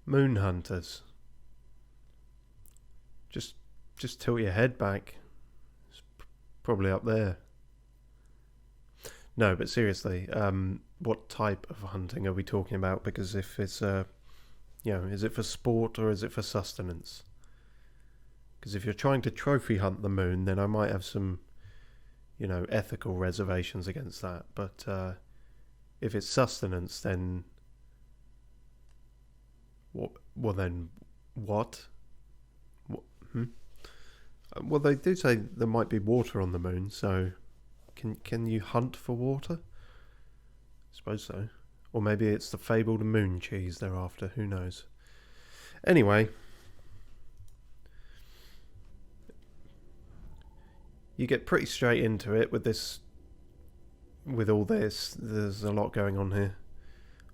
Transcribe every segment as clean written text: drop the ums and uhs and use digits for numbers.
Moon hunters. Just tilt your head back. It's probably up there. No, but seriously, what type of hunting are we talking about? Because if it's is it for sport or is it for sustenance? Because if you're trying to trophy hunt the moon, then I might have some, ethical reservations against that. But if it's sustenance, then what? Well, then what? Hmm? Well, they do say there might be water on the moon, so can you hunt for water? I suppose so. Or maybe it's the fabled moon cheese they're after. Who knows? Anyway, you get pretty straight into it with this. With all this, there's a lot going on here.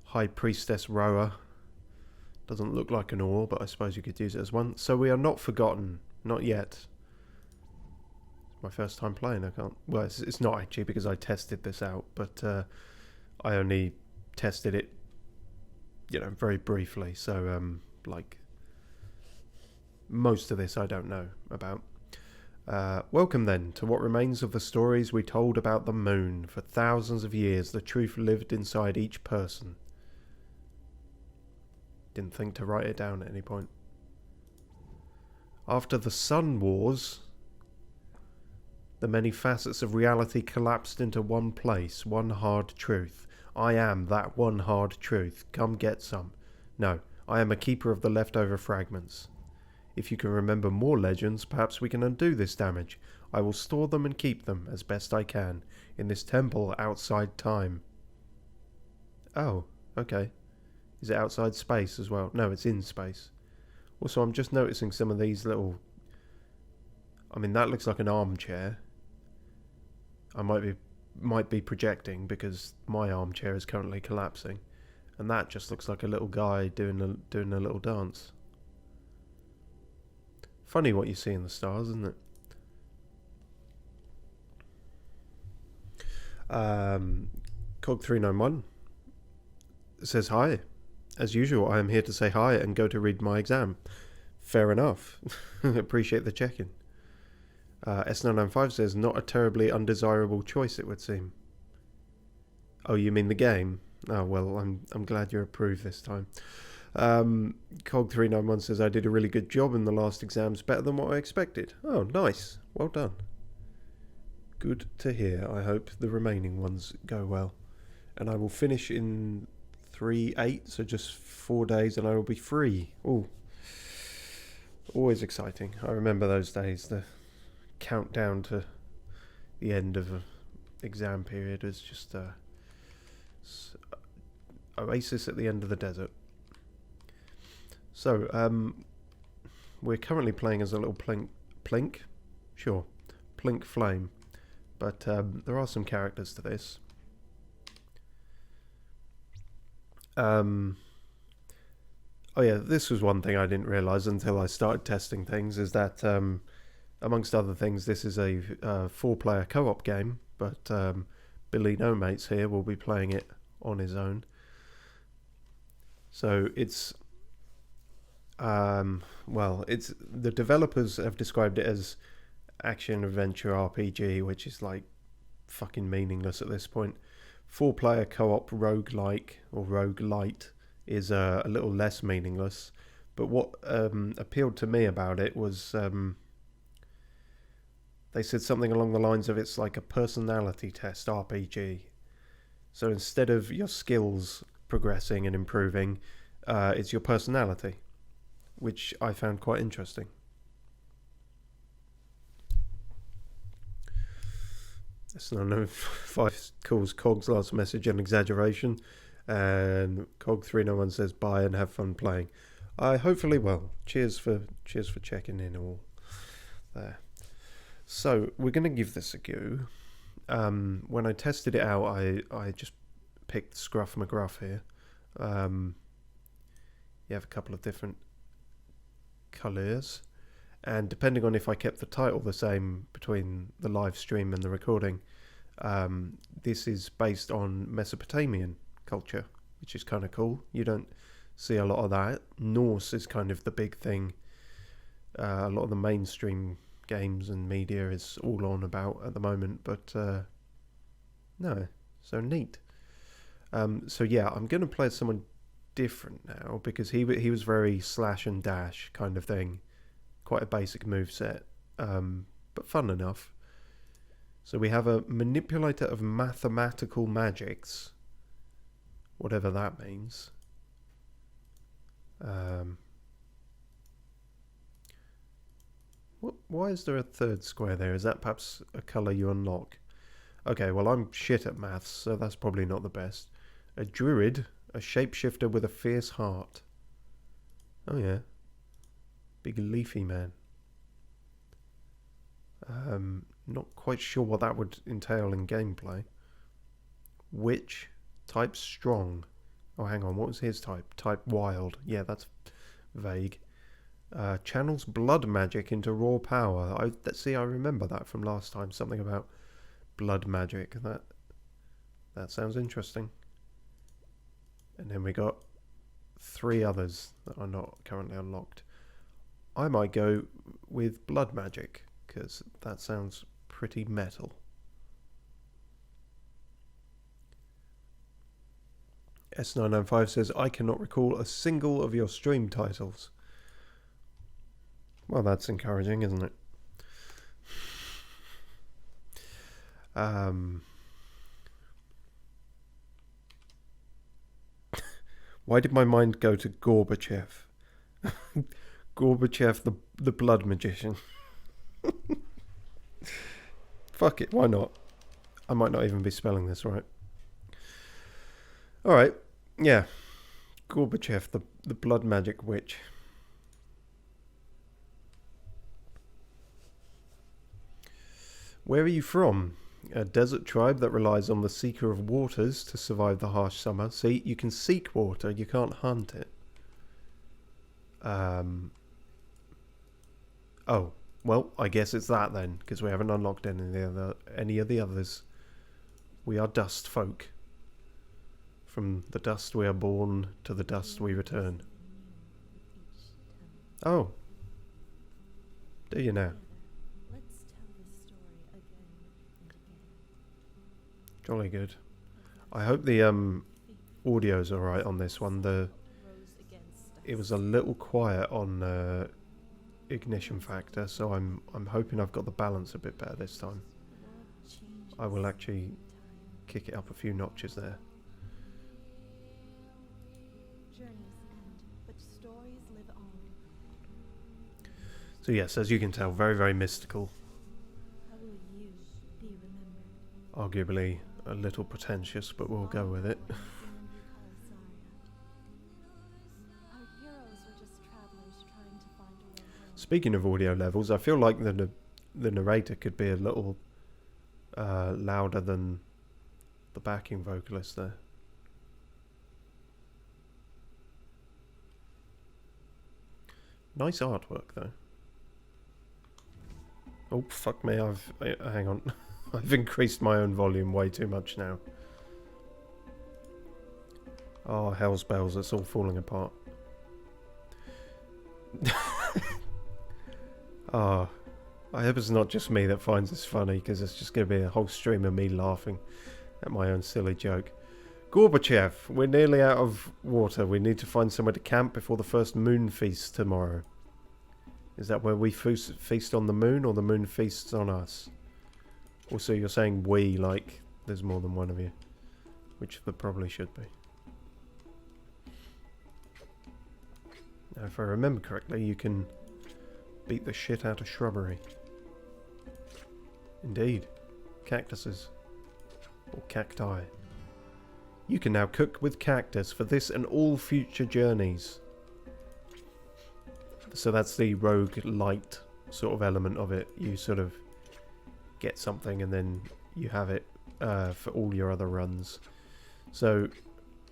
High Priestess Roa. Doesn't look like an ore, but I suppose you could use it as one. So we are not forgotten. Not yet. It's my first time playing. I can't... Well, it's not actually because I tested this out, but I only tested it, very briefly. So, most of this I don't know about. Welcome then to what remains of the stories we told about the moon. For thousands of years, the truth lived inside each person. Didn't think to write it down at any point. After the Sun Wars, the many facets of reality collapsed into one place, one hard truth. I am that one hard truth. Come get some. No, I am a keeper of the leftover fragments. If you can remember more legends, perhaps we can undo this damage. I will store them and keep them, as best I can, in this temple outside time. Oh, okay. Is it outside space as well? No, it's in space. Also, I'm just noticing some of these little... I mean, that looks like an armchair. I might be projecting because my armchair is currently collapsing. And that just looks like a little guy doing a little dance. Funny what you see in the stars, isn't it? Cog391 says hi. As usual, I am here to say hi and go to read my exam. Fair enough. Appreciate the check-in. S995 says, not a terribly undesirable choice, it would seem. Oh, you mean the game? Oh, well, I'm glad you approve this time. Cog391 says, I did a really good job in the last exams, better than what I expected. Oh, nice. Well done. Good to hear. I hope the remaining ones go well. And I will finish in 3/8, so just 4 days, and I will be free. Oh, always exciting. I remember those days. The countdown to the end of an exam period was just a oasis at the end of the desert. So, we're currently playing as a little plink. Sure, plink flame. But there are some characters to this. Oh yeah, this was one thing I didn't realise until I started testing things, is that amongst other things, this is a 4-player co-op game, but Billy No Mates here will be playing it on his own. So it's it's the developers have described it as action adventure RPG, which is like fucking meaningless at this point. 4-player co-op roguelike or roguelite is a little less meaningless, but what appealed to me about it was they said something along the lines of it's like a personality test RPG. So instead of your skills progressing and improving, it's your personality, which I found quite interesting. So I know if I calls Cog's last message an exaggeration, and Cog301 says bye and have fun playing. I hopefully will. Cheers for checking in all there. So we're going to give this a go. When I tested it out, I just picked Scruff McGruff here. You have a couple of different colours, and depending on if I kept the title the same between the live stream and the recording, this is based on Mesopotamian culture, which is kind of cool. You don't see a lot of that. Norse is kind of the big thing. A lot of the mainstream games and media is all on about at the moment, but no, so neat. So yeah, I'm going to play someone different now because he was very slash and dash kind of thing, quite a basic moveset, but fun enough. So we have a manipulator of mathematical magics, whatever that means. Why is there a third square there? Is that perhaps a colour you unlock? Okay, well I'm shit at maths, so that's probably not the best. A druid, a shapeshifter with a fierce heart. Oh yeah. Big leafy man. Not quite sure what that would entail in gameplay. Witch, type strong. Oh, hang on, what was his type? Type wild. Yeah, that's vague. Channels blood magic into raw power. I remember that from last time. Something about blood magic. That sounds interesting. And then we got 3 others that are not currently unlocked. I might go with blood magic because that sounds pretty metal. S995 says, I cannot recall a single of your stream titles. Well, that's encouraging, isn't it? Why did my mind go to Gorbachev? Gorbachev, the blood magician. Fuck it, why not? I might not even be spelling this right. Alright, yeah. Gorbachev, the blood magic witch. Where are you from? A desert tribe that relies on the Seeker of Waters to survive the harsh summer. See, you can seek water, you can't hunt it. Oh, well, I guess it's that then, because we haven't unlocked any of the others. We are dust folk. From the dust we are born, to the dust we return. Oh. Do you now? Jolly good. I hope the audio's alright on this one. It was a little quiet on ignition factor, so I'm hoping I've got the balance a bit better this time. I will actually kick it up a few notches there. So yes, as you can tell, very, very mystical. Arguably a little pretentious, but we'll go with it. Speaking of audio levels, I feel like the narrator could be a little louder than the backing vocalist there. Nice artwork though. Oh fuck me, hang on. I've increased my own volume way too much now. Oh, hell's bells, it's all falling apart. Oh, I hope it's not just me that finds this funny, because it's just going to be a whole stream of me laughing at my own silly joke. Gorbachev, we're nearly out of water. We need to find somewhere to camp before the first moon feast tomorrow. Is that where we feast on the moon, or the moon feasts on us? Also, you're saying we, like there's more than one of you. Which there probably should be. Now, if I remember correctly, you can beat the shit out of shrubbery. Indeed. Cactuses. Or cacti. You can now cook with cactus for this and all future journeys. So that's the rogue light sort of element of it. You sort of get something and then you have it for all your other runs. So,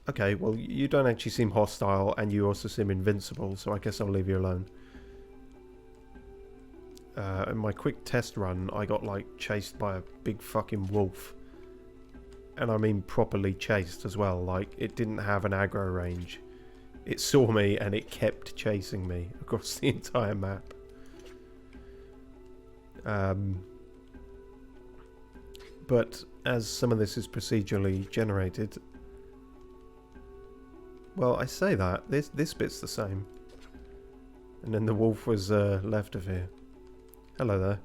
okay, well, you don't actually seem hostile and you also seem invincible, so I guess I'll leave you alone. In my quick test run, I got, like, chased by a big fucking wolf. And I mean properly chased as well. Like, it didn't have an aggro range. It saw me and it kept chasing me across the entire map. But as some of this is procedurally generated, well, I say that this bit's the same. And then the wolf was left of here. Hello there.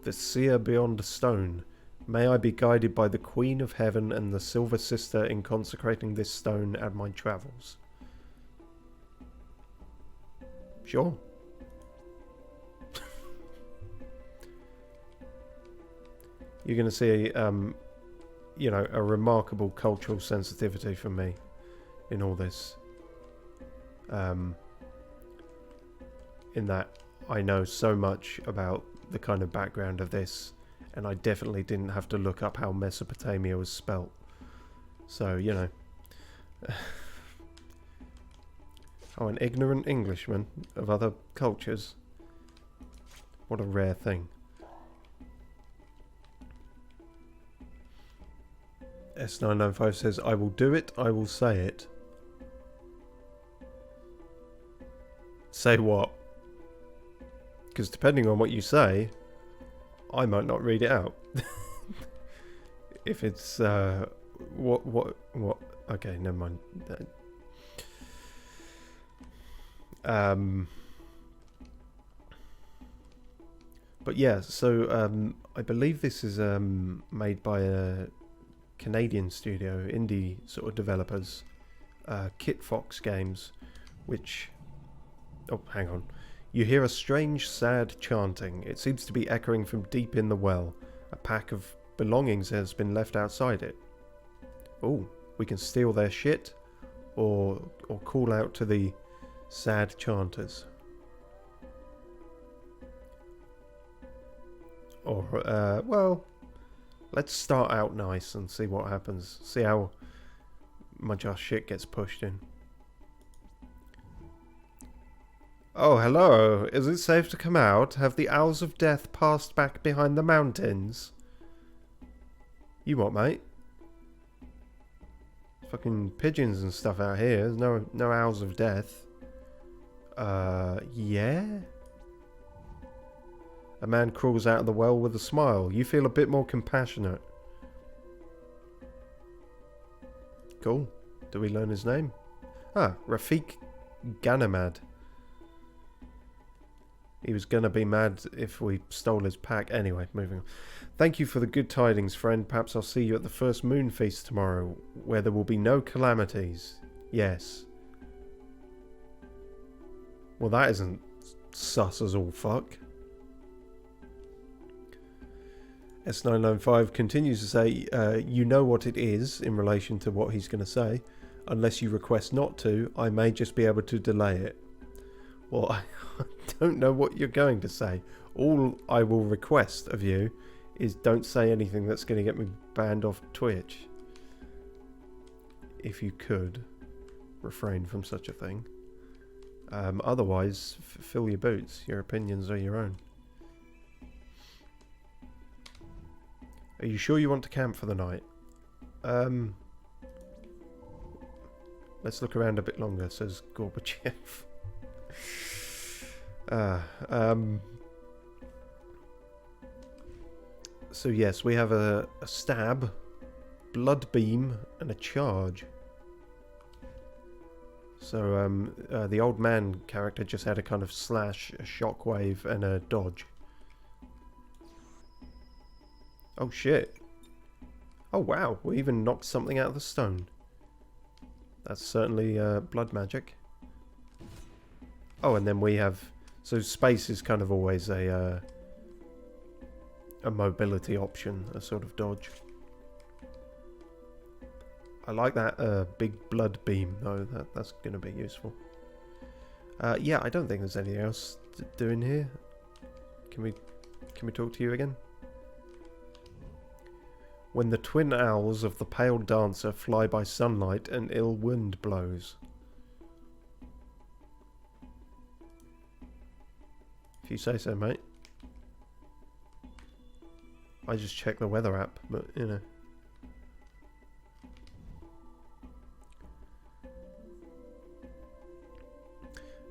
The seer beyond the stone. May I be guided by the Queen of Heaven and the Silver Sister in consecrating this stone at my travels. Sure. You're going to see, you know, a remarkable cultural sensitivity from me in all this. In that I know so much about the kind of background of this, and I definitely didn't have to look up how Mesopotamia was spelt. So, you know. Oh, an ignorant Englishman of other cultures. What a rare thing. S995 says, I will do it, I will say it. Say what? Because depending on what you say, I might not read it out. If it's, what, okay, never mind. But yeah, so, I believe this is, made by a Canadian studio, indie sort of developers, Kit Fox Games, which, oh, hang on. You hear a strange, sad chanting. It seems to be echoing from deep in the well. A pack of belongings has been left outside it. Oh, we can steal their shit, or call out to the sad chanters. Or, well, let's start out nice and see what happens. See how much our shit gets pushed in. Oh, hello. Is it safe to come out? Have the owls of death passed back behind the mountains? You what, mate? Fucking pigeons and stuff out here. There's no owls of death. Yeah? A man crawls out of the well with a smile. You feel a bit more compassionate. Cool. Do we learn his name? Ah, Rafik Ganamad. He was gonna be mad if we stole his pack. Anyway, moving on. Thank you for the good tidings, friend. Perhaps I'll see you at the first moon feast tomorrow, where there will be no calamities. Yes. Well, that isn't sus as all fuck. S995 continues to say, you know what it is in relation to what he's going to say. Unless you request not to, I may just be able to delay it. Well, I don't know what you're going to say. All I will request of you is don't say anything that's going to get me banned off Twitch. If you could refrain from such a thing. Otherwise, fill your boots. Your opinions are your own. Are you sure you want to camp for the night? Let's look around a bit longer, says Gorbachev. So yes, we have a stab, blood beam, and a charge. So the old man character just had a kind of slash, a shockwave, and a dodge. Oh shit. Oh wow, we even knocked something out of the stone. That's certainly blood magic. Oh, and then we have... So space is kind of always a mobility option, a sort of dodge. I like that big blood beam though, that's going to be useful. Yeah, I don't think there's anything else to do in here. Can we talk to you again? When the twin owls of the pale dancer fly by sunlight and ill wind blows. If you say so, mate. I just check the weather app, but you know.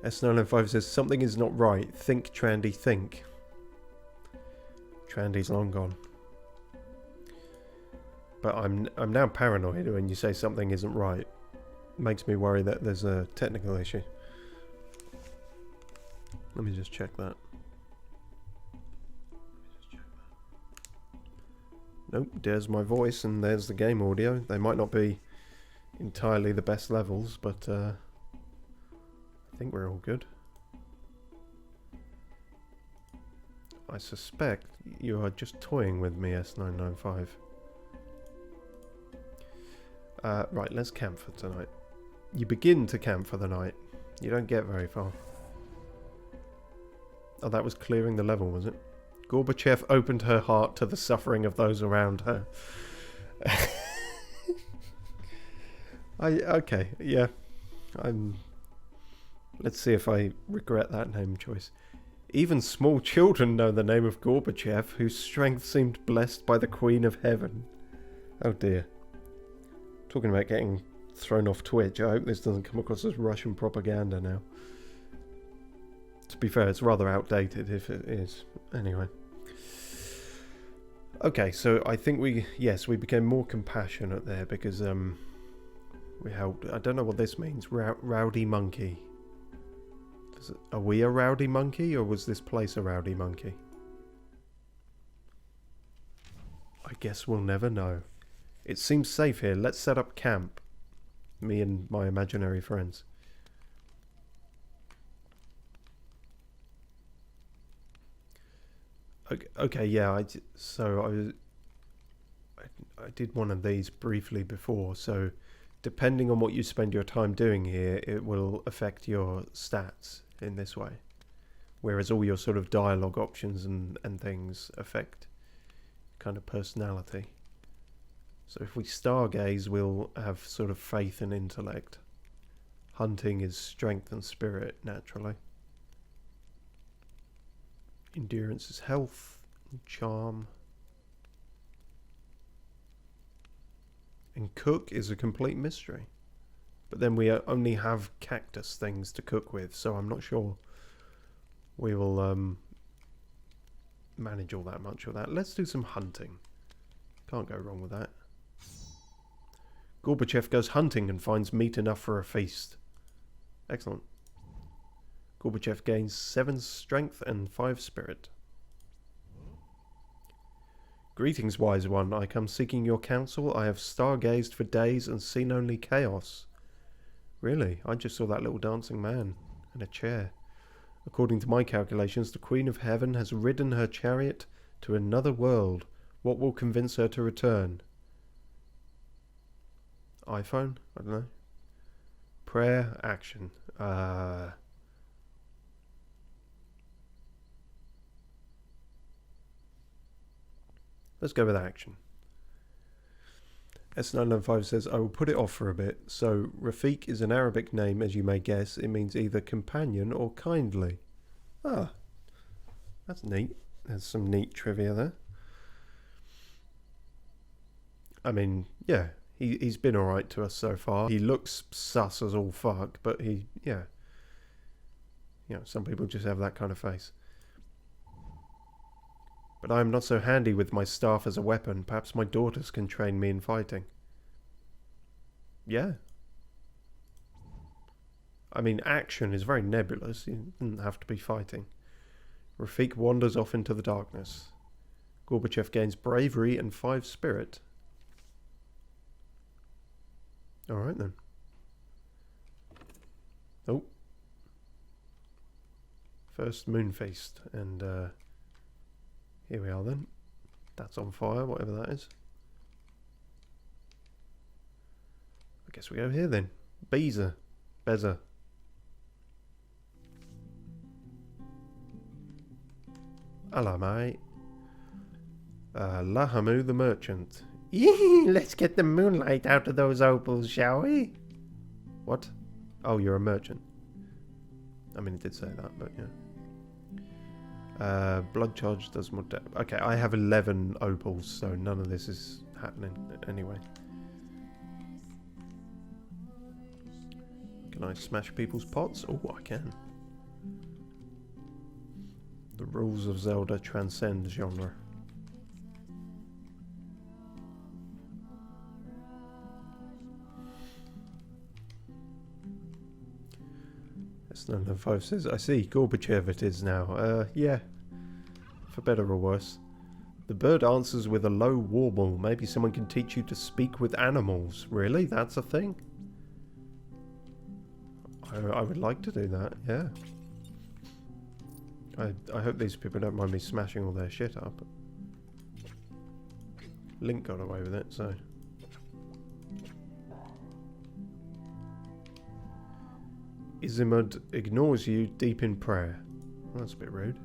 S905 says, something is not right. Think, Trandy, think. Trandy's long gone. But I'm now paranoid when you say something isn't right. Makes me worry that there's a technical issue. Let me just check that. Nope, there's my voice and there's the game audio. They might not be entirely the best levels, but I think we're all good. I suspect you are just toying with me, S995. Right, let's camp for tonight. You begin to camp for the night. You don't get very far. Oh, that was clearing the level, was it? Gorbachev opened her heart to the suffering of those around her. Okay, yeah. Let's see if I regret that name choice. Even small children know the name of Gorbachev, whose strength seemed blessed by the Queen of Heaven. Oh dear. Talking about getting thrown off Twitch, I hope this doesn't come across as Russian propaganda now. To be fair, it's rather outdated if it is. Anyway. Okay, so I think we became more compassionate there because we helped. I don't know what this means. Rowdy monkey. Are we a rowdy monkey, or was this place a rowdy monkey? I guess we'll never know. It seems safe here. Let's set up camp. Me and my imaginary friends. Okay, yeah. I did one of these briefly before. So, depending on what you spend your time doing here, it will affect your stats in this way. Whereas all your sort of dialogue options and things affect kind of personality. So if we stargaze, we'll have sort of faith and intellect. Hunting is strength and spirit, naturally. Endurance is health and charm. And cook is a complete mystery. But then we only have cactus things to cook with, so I'm not sure we will manage all that much of that. Let's do some hunting. Can't go wrong with that. Gorbachev goes hunting and finds meat enough for a feast. Excellent. Gorbachev gains 7 strength and 5 spirit. Greetings, wise one. I come seeking your counsel. I have stargazed for days and seen only chaos. Really? I just saw that little dancing man and a chair. According to my calculations, the Queen of Heaven has ridden her chariot to another world. What will convince her to return? iPhone? I don't know. Prayer, action. Let's go with action. S995 says, I will put it off for a bit. So, Rafiq is an Arabic name, as you may guess. It means either companion or kindly. Ah, that's neat. There's some neat trivia there. I mean, yeah, he's been alright to us so far. He looks sus as all fuck, but yeah. You know, some people just have that kind of face. But I am not so handy with my staff as a weapon. Perhaps my daughters can train me in fighting. Yeah. I mean, action is very nebulous. You don't have to be fighting. Rafiq wanders off into the darkness. Gorbachev gains bravery and 5 spirit. Alright then. Oh. First moon feast. And, here we are then. That's on fire, whatever that is. I guess we go here then. Beza. Hello, mate. Lahamu the merchant. Yee, let's get the moonlight out of those opals, shall we? What? Oh, you're a merchant. I mean, it did say that, but yeah. Blood charge does more damage. Okay, I have 11 opals, so none of this is happening anyway. Can I smash people's pots? Oh, I can. The rules of Zelda transcend genre. S995 says, I see, Gorbachev it is now. Yeah. For better or worse. The bird answers with a low warble. Maybe someone can teach you to speak with animals. Really? That's a thing? I would like to do that, yeah. I hope these people don't mind me smashing all their shit up. Link got away with it, so... Izimud ignores you deep in prayer. Well, that's a bit rude.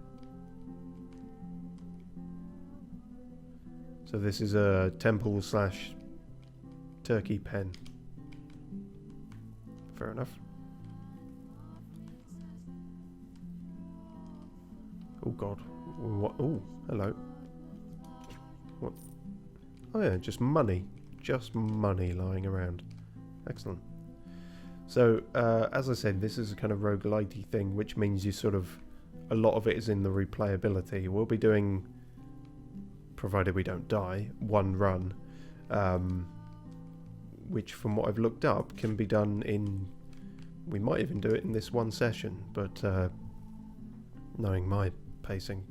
So this is a temple / turkey pen. Fair enough. Oh god. What? Oh, hello. What? Oh yeah, just money. Just money lying around. Excellent. So, as I said, this is a kind of roguelite-y thing, which means you sort of... A lot of it is in the replayability. We'll be doing, provided we don't die, one run. Which, from what I've looked up, can be done in... We might even do it in this one session, but knowing my pacing,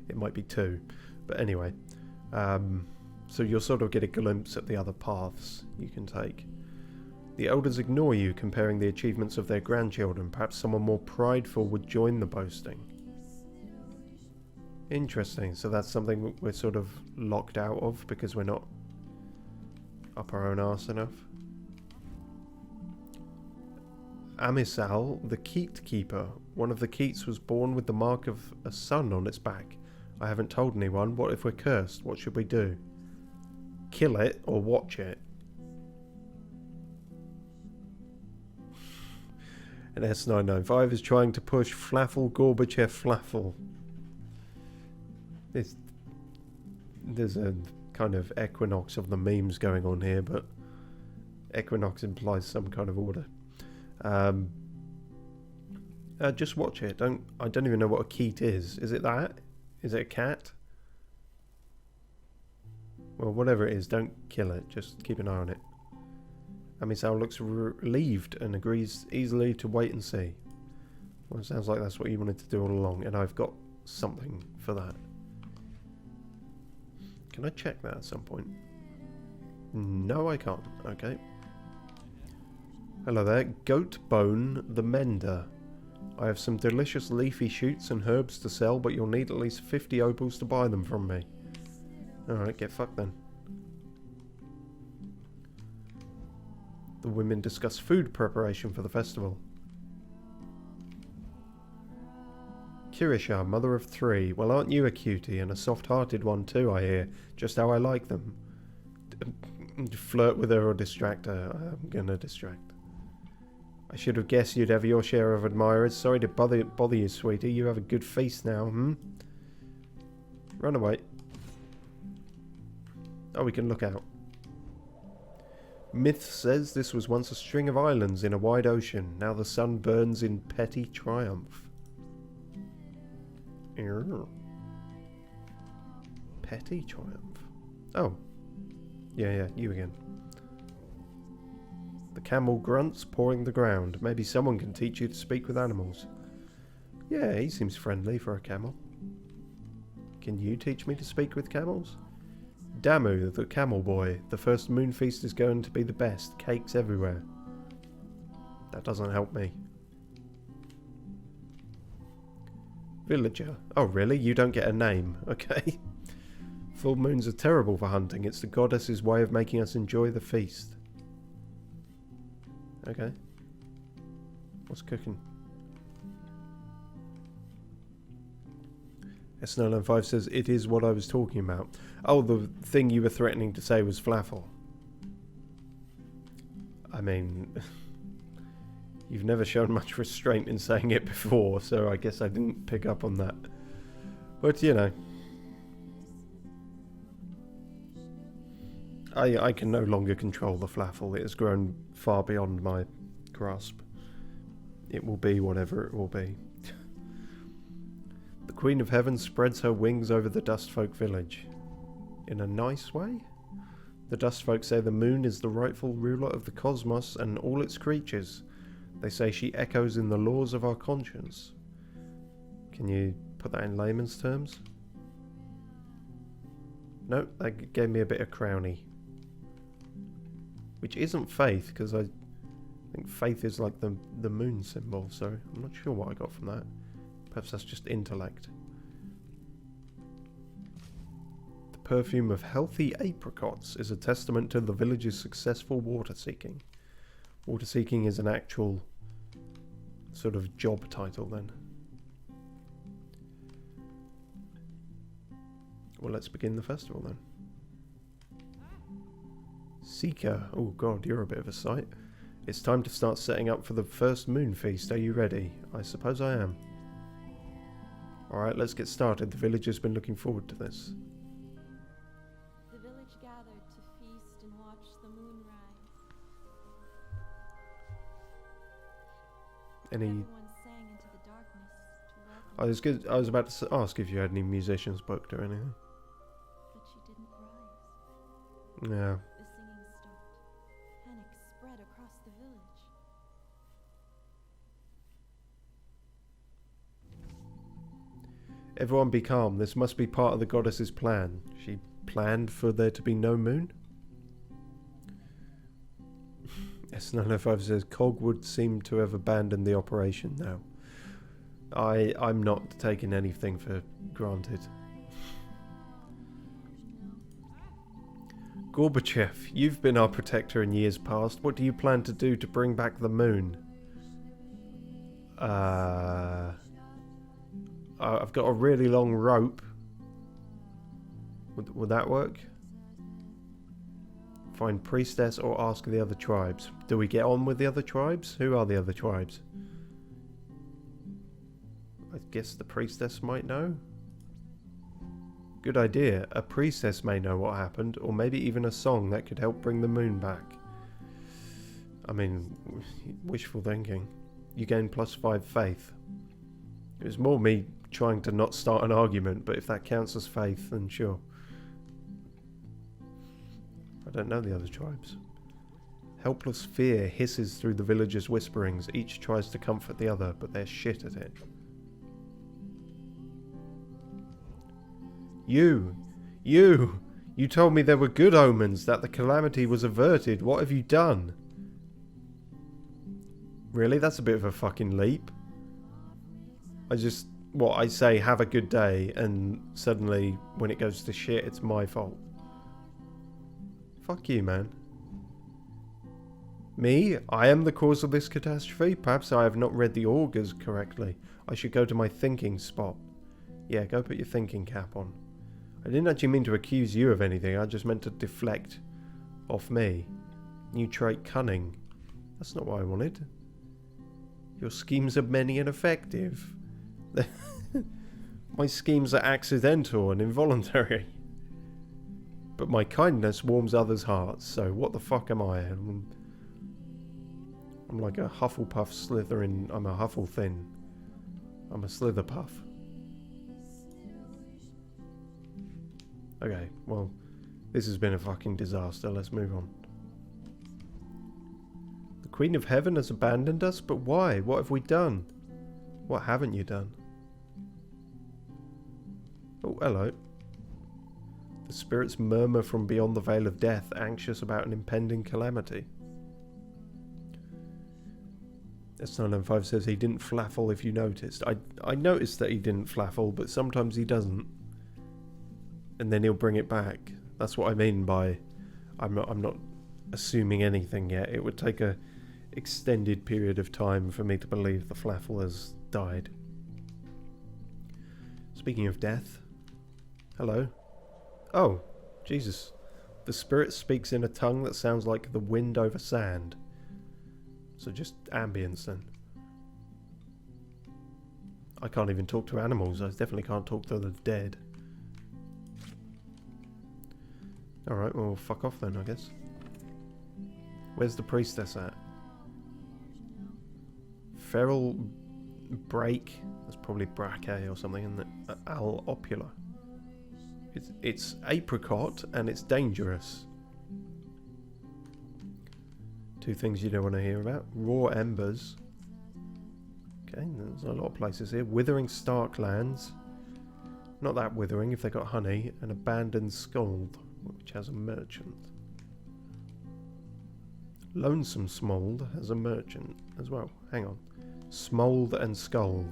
it might be two. But anyway, so you'll sort of get a glimpse at the other paths you can take. The elders ignore you, comparing the achievements of their grandchildren. Perhaps someone more prideful would join the boasting. Interesting. So that's something we're sort of locked out of because we're not up our own arse enough. Amisal, the Keat Keeper. One of the Keats was born with the mark of a sun on its back. I haven't told anyone. What if we're cursed? What should we do? Kill it or watch it? And S995 is trying to push Flaffle Gorbachev Flaffle. There's a kind of equinox of the memes going on here, but equinox implies some kind of order. Just watch it. I don't even know what a keat is. Is it that? Is it a cat? Well, whatever it is, don't kill it. Just keep an eye on it. Amisal looks relieved and agrees easily to wait and see. Well, it sounds like that's what you wanted to do all along, and I've got something for that. Can I check that at some point? No, I can't. Okay. Hello there. Goat Bone the Mender. I have some delicious leafy shoots and herbs to sell, but you'll need at least 50 opals to buy them from me. Alright, get fucked then. The women discuss food preparation for the festival. Kirisha, mother of 3. Well, aren't you a cutie? And a soft-hearted one too, I hear. Just how I like them. Flirt with her or distract her? I'm gonna distract. I should have guessed you'd have your share of admirers. Sorry to bother you, sweetie. You have a good face now, Run away. Oh, we can look out. Myth says this was once a string of islands in a wide ocean. Now the sun burns in petty triumph. Petty triumph. Oh. Yeah, you again. The camel grunts, pawing the ground. Maybe someone can teach you to speak with animals. Yeah, he seems friendly for a camel. Can you teach me to speak with camels? Damu, the camel boy. The first moon feast is going to be the best. Cakes everywhere. That doesn't help me. Villager. Oh, really? You don't get a name. Okay. Full moons are terrible for hunting. It's the goddess's way of making us enjoy the feast. Okay. What's cooking? S995 says, it is what I was talking about. Oh, the thing you were threatening to say was flaffle. I mean, you've never shown much restraint in saying it before, so I guess I didn't pick up on that. But, you know. I can no longer control the flaffle. It has grown far beyond my grasp. It will be whatever it will be. The Queen of Heaven spreads her wings over the Dustfolk village. In a nice way? The Dustfolk say the moon is the rightful ruler of the cosmos and all its creatures. They say she echoes in the laws of our conscience. Can you put that in layman's terms? Nope, that gave me a bit of crowny. Which isn't faith, because I think faith is like the moon symbol, so I'm not sure what I got from that. Perhaps that's just intellect. The perfume of healthy apricots is a testament to the village's successful water seeking. Water seeking is an actual sort of job title then. Well, let's begin the festival then. Seeker. Oh god, you're a bit of a sight. It's time to start setting up for the first moon feast. Are you ready? I suppose I am. Alright, let's get started. The village has been looking forward to this. The village gathered to feast and watch the moon rise. Any... Everyone sang into the darkness to welcome I was about to ask if you had any musicians booked or anything. but she didn't rise. Yeah. The singing stopped. Panic spread across the village. Everyone be calm. This must be part of the goddess's plan. She planned for there to be no moon? S905 says Cog would seem to have abandoned the operation now. I'm not taking anything for granted. Gorbachev, you've been our protector in years past. What do you plan to do to bring back the moon? I've got a really long rope. Would that work? Find priestess or ask the other tribes. Do we get on with the other tribes? Who are the other tribes? I guess the priestess might know. Good idea. A priestess may know what happened, or maybe even a song that could help bring the moon back. I mean, wishful thinking. You gain +5 faith. It was more me trying to not start an argument, but if that counts as faith, then sure. I don't know the other tribes. Helpless fear hisses through the villagers' whisperings. Each tries to comfort the other, but they're shit at it. You told me there were good omens, that the calamity was averted. What have you done? Really? That's a bit of a fucking leap. I say have a good day, and suddenly when it goes to shit, it's my fault. Fuck you, man. Me? I am the cause of this catastrophe? Perhaps I have not read the augurs correctly. I should go to my thinking spot. Yeah, go put your thinking cap on. I didn't actually mean to accuse you of anything, I just meant to deflect off me. New trait, cunning. That's not what I wanted. Your schemes are many and effective. My schemes are accidental and involuntary. But my kindness warms others' hearts, so what the fuck am I? I'm like a Hufflepuff Slytherin. I'm a Hufflethin. I'm a Slitherpuff. Okay, well, this has been a fucking disaster. Let's move on. The Queen of Heaven has abandoned us? But why? What have we done? What haven't you done? Oh, hello. The spirits murmur from beyond the veil of death, anxious about an impending calamity. S905 says he didn't flaffle if you noticed. I noticed that he didn't flaffle, but sometimes he doesn't. And then he'll bring it back. That's what I mean by I'm not assuming anything yet. It would take a extended period of time for me to believe the flaffle has died. Speaking of death. Hello. Oh, Jesus. The spirit speaks in a tongue that sounds like the wind over sand. So just ambience then. I can't even talk to animals. I definitely can't talk to the dead. Alright, well, fuck off then, I guess. Where's the priestess at? Feral break. That's probably braque or something, isn't it? Al opula. It's apricot and it's dangerous. Two things you don't want to hear about. Raw embers. Okay, there's a lot of places here. Withering stark lands. Not that withering if they got honey. An abandoned scald, which has a merchant. Lonesome Smold has a merchant as well. Hang on. Smold and Scold.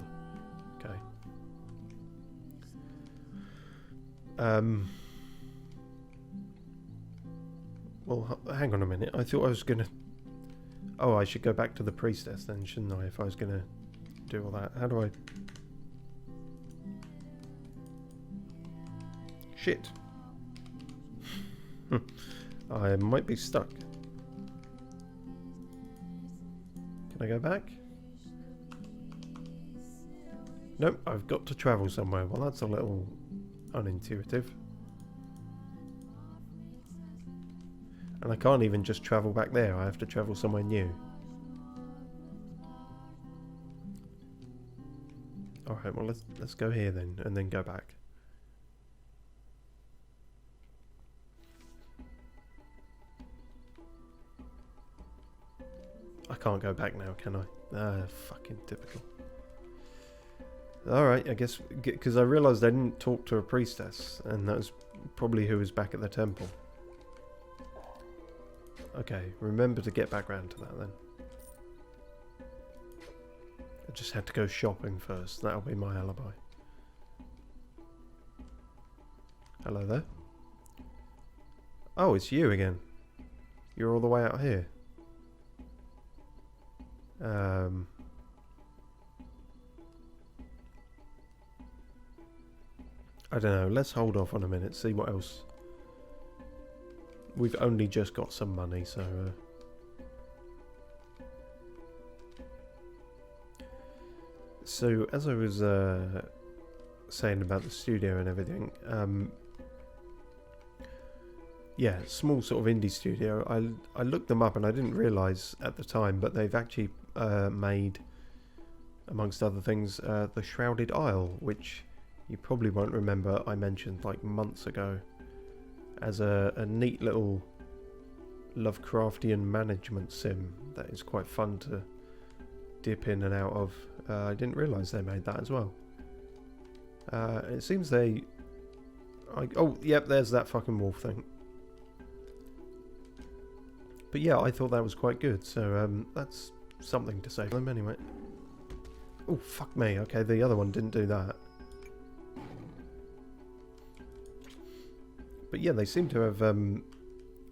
Okay. Well, hang on a minute. I thought I was gonna... Oh, I should go back to the priestess then, shouldn't I? If I was gonna do all that. How do I... Shit. I might be stuck. Can I go back? Nope, I've got to travel somewhere. Well, that's a little unintuitive. And I can't even just travel back there. I have to travel somewhere new. Alright, well let's go here then, and then go back. I can't go back now, can I? Fucking typical. Alright, I guess, because I realised I didn't talk to a priestess, and that was probably who was back at the temple. Okay, remember to get back round to that then. I just had to go shopping first, that'll be my alibi. Hello there. Oh, it's you again. You're all the way out here. I don't know, let's hold off on a minute, see what else. We've only just got some money, so... So, as I was saying about the studio and everything, yeah, small sort of indie studio. I looked them up and I didn't realise at the time, but they've actually made, amongst other things, The Shrouded Isle, which you probably won't remember I mentioned like months ago, as a neat little Lovecraftian management sim that is quite fun to dip in and out of. I didn't realise they made that as well. It seems they... oh, yep, there's that fucking wolf thing. But yeah, I thought that was quite good, so that's something to say for them anyway. Oh, fuck me. Okay, the other one didn't do that. But yeah, they seem to have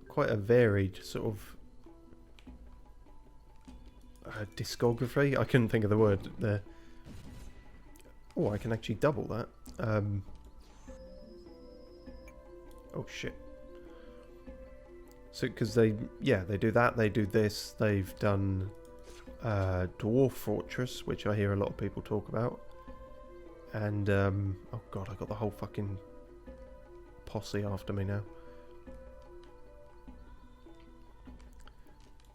quite a varied sort of discography. I couldn't think of the word there. Oh, I can actually double that. Oh shit. So, because they do that, they do this, they've done Dwarf Fortress, which I hear a lot of people talk about. And, oh god, I got the whole fucking posse after me now.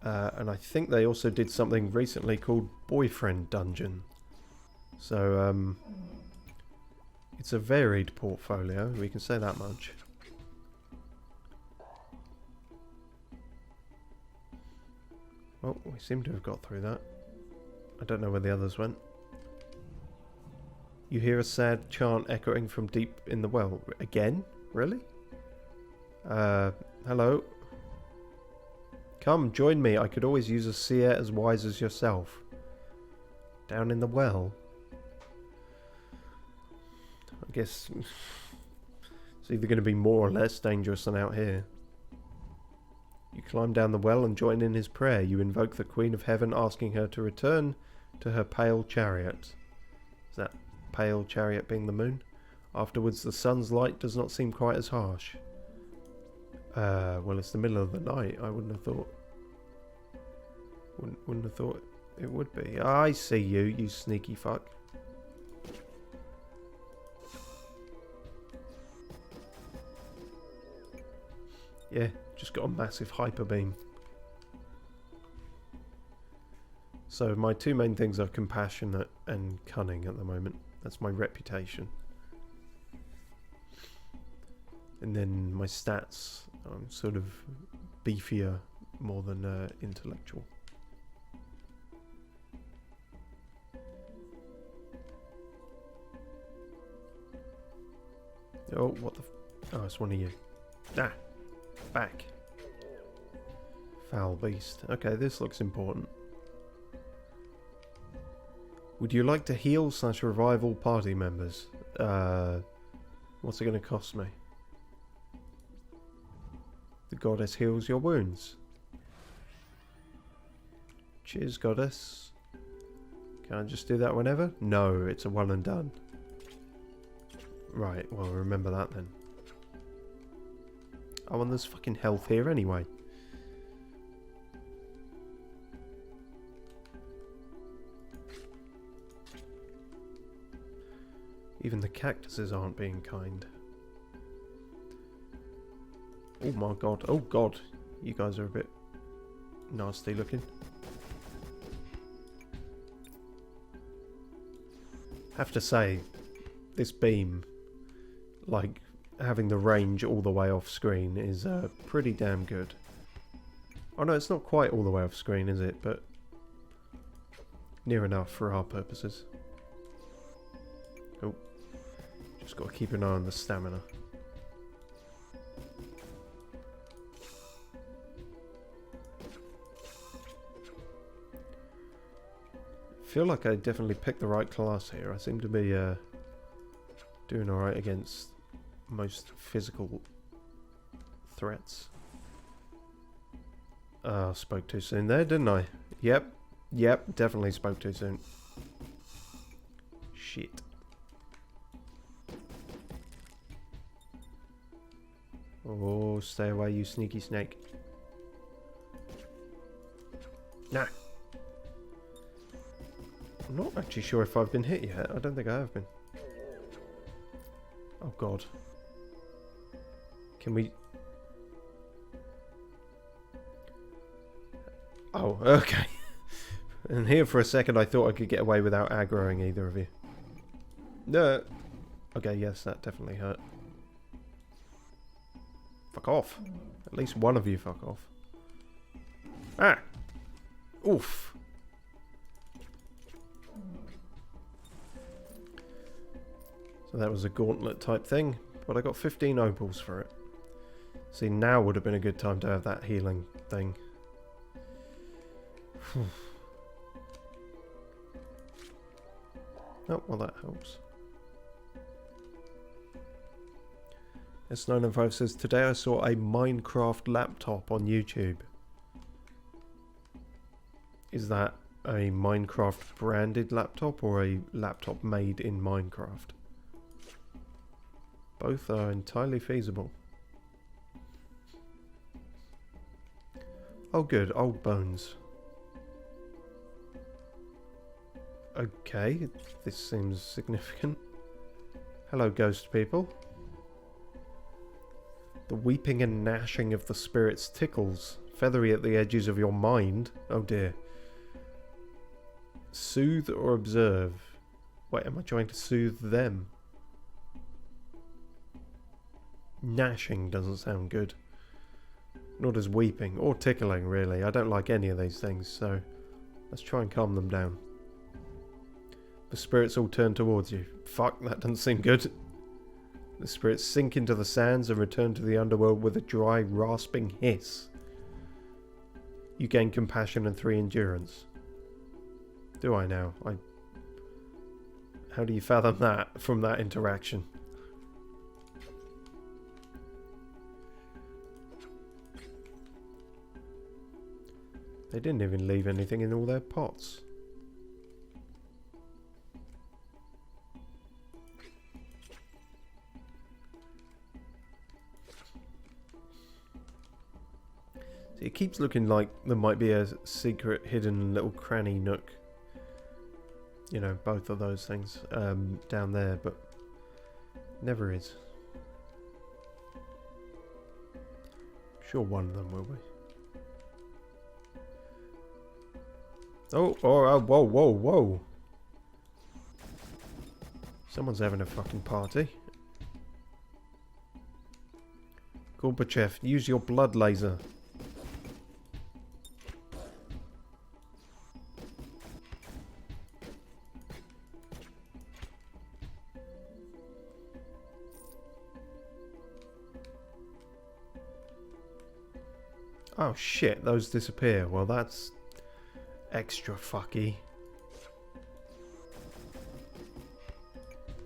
And I think they also did something recently called Boyfriend Dungeon. So, it's a varied portfolio, we can say that much. Well, we seem to have got through that. I don't know where the others went. You hear a sad chant echoing from deep in the well. Again? Really? Hello? Come, join me. I could always use a seer as wise as yourself. Down in the well? I guess it's either going to be more or less dangerous than out here. You climb down the well and join in his prayer. You invoke the Queen of Heaven, asking her to return to her pale chariot. Is that pale chariot being the moon? Afterwards, the sun's light does not seem quite as harsh. Well, it's the middle of the night. I wouldn't have thought. Wouldn't have thought it would be. I see you, you sneaky fuck. Yeah, just got a massive hyper beam. So my two main things are compassionate and cunning at the moment. That's my reputation. And then my stats, I'm sort of beefier more than intellectual. Oh, what the oh, it's one of you. Ah! Back. Foul beast. Okay, this looks important. Would you like to heal / revive all party members? What's it going to cost me? The goddess heals your wounds. Cheers, goddess. Can I just do that whenever? No, it's a one and done. Right, well, remember that then. Oh, and there's fucking health here anyway. Even the cactuses aren't being kind. Oh my god. Oh god. You guys are a bit nasty looking. Have to say, this beam, like having the range all the way off screen, is pretty damn good. Oh no, it's not quite all the way off screen, is it? But near enough for our purposes. Oh, just got to keep an eye on the stamina. I feel like I definitely picked the right class here. I seem to be doing alright against most physical threats. Spoke too soon there, didn't I? Yep, definitely spoke too soon. Shit. Oh, stay away, you sneaky snake. Nah. I'm not actually sure if I've been hit yet. I don't think I have been. Oh god. Can we... Oh, okay. And here for a second I thought I could get away without aggroing either of you. No. Okay, yes, that definitely hurt. Fuck off. At least one of you fuck off. Ah! Oof. So that was a gauntlet type thing, but I got 15 opals for it. See, now would have been a good time to have that healing thing. Oh, well that helps. S905 says, today I saw a Minecraft laptop on YouTube. Is that a Minecraft branded laptop or a laptop made in Minecraft? Both are entirely feasible. Oh good, old bones. Okay, this seems significant. Hello ghost people. The weeping and gnashing of the spirits tickles, feathery at the edges of your mind. Oh dear. Soothe or observe? Wait, am I trying to soothe them? Gnashing doesn't sound good. Nor does weeping, or tickling really. I don't like any of these things, so let's try and calm them down. The spirits all turn towards you. Fuck, that doesn't seem good. The spirits sink into the sands and return to the underworld with a dry, rasping hiss. You gain compassion and 3 endurance. Do I now? How do you fathom that from that interaction? They didn't even leave anything in all their pots. See, it keeps looking like there might be a secret hidden little cranny nook. You know, both of those things down there, but never is. Sure one of them will be. Oh, whoa, whoa, whoa. Someone's having a fucking party. Gorbachev, use your blood laser. Oh shit, those disappear. Well, that's extra fucky.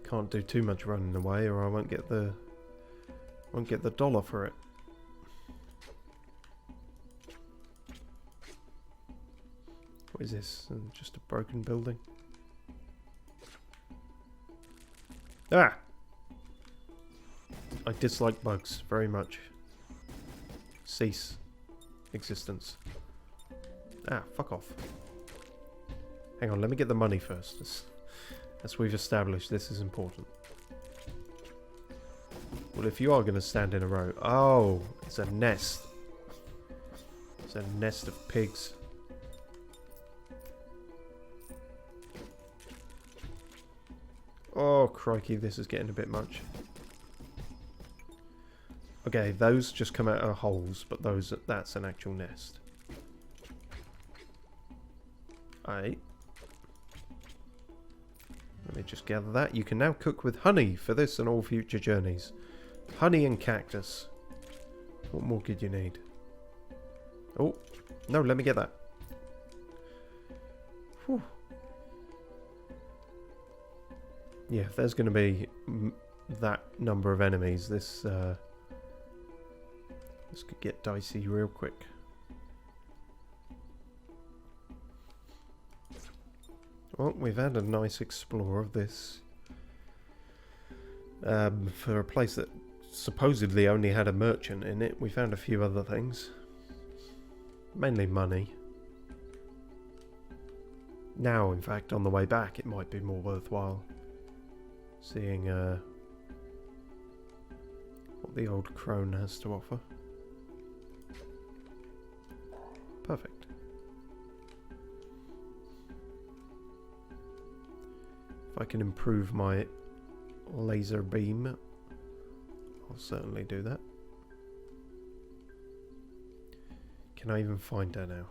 Can't do too much running away or I won't get the dollar for it. What is this? Just a broken building? Ah! I dislike bugs very much. Cease existence. Ah, fuck off. Hang on, let me get the money first. As we've established, this is important. Well, if you are going to stand in a row... Oh, it's a nest. It's a nest of pigs. Oh, crikey, this is getting a bit much. Okay, those just come out of holes, but that's an actual nest. Aight. Let me just gather that. You can now cook with honey for this and all future journeys. Honey and cactus. What more could you need? Oh, no, let me get that. Whew. Yeah, if there's going to be that number of enemies, this could get dicey real quick. Well, we've had a nice explore of this. For a place that supposedly only had a merchant in it, we found a few other things. Mainly money. Now, in fact, on the way back, it might be more worthwhile seeing what the old crone has to offer. Perfect. If I can improve my laser beam, I'll certainly do that. Can I even find her now?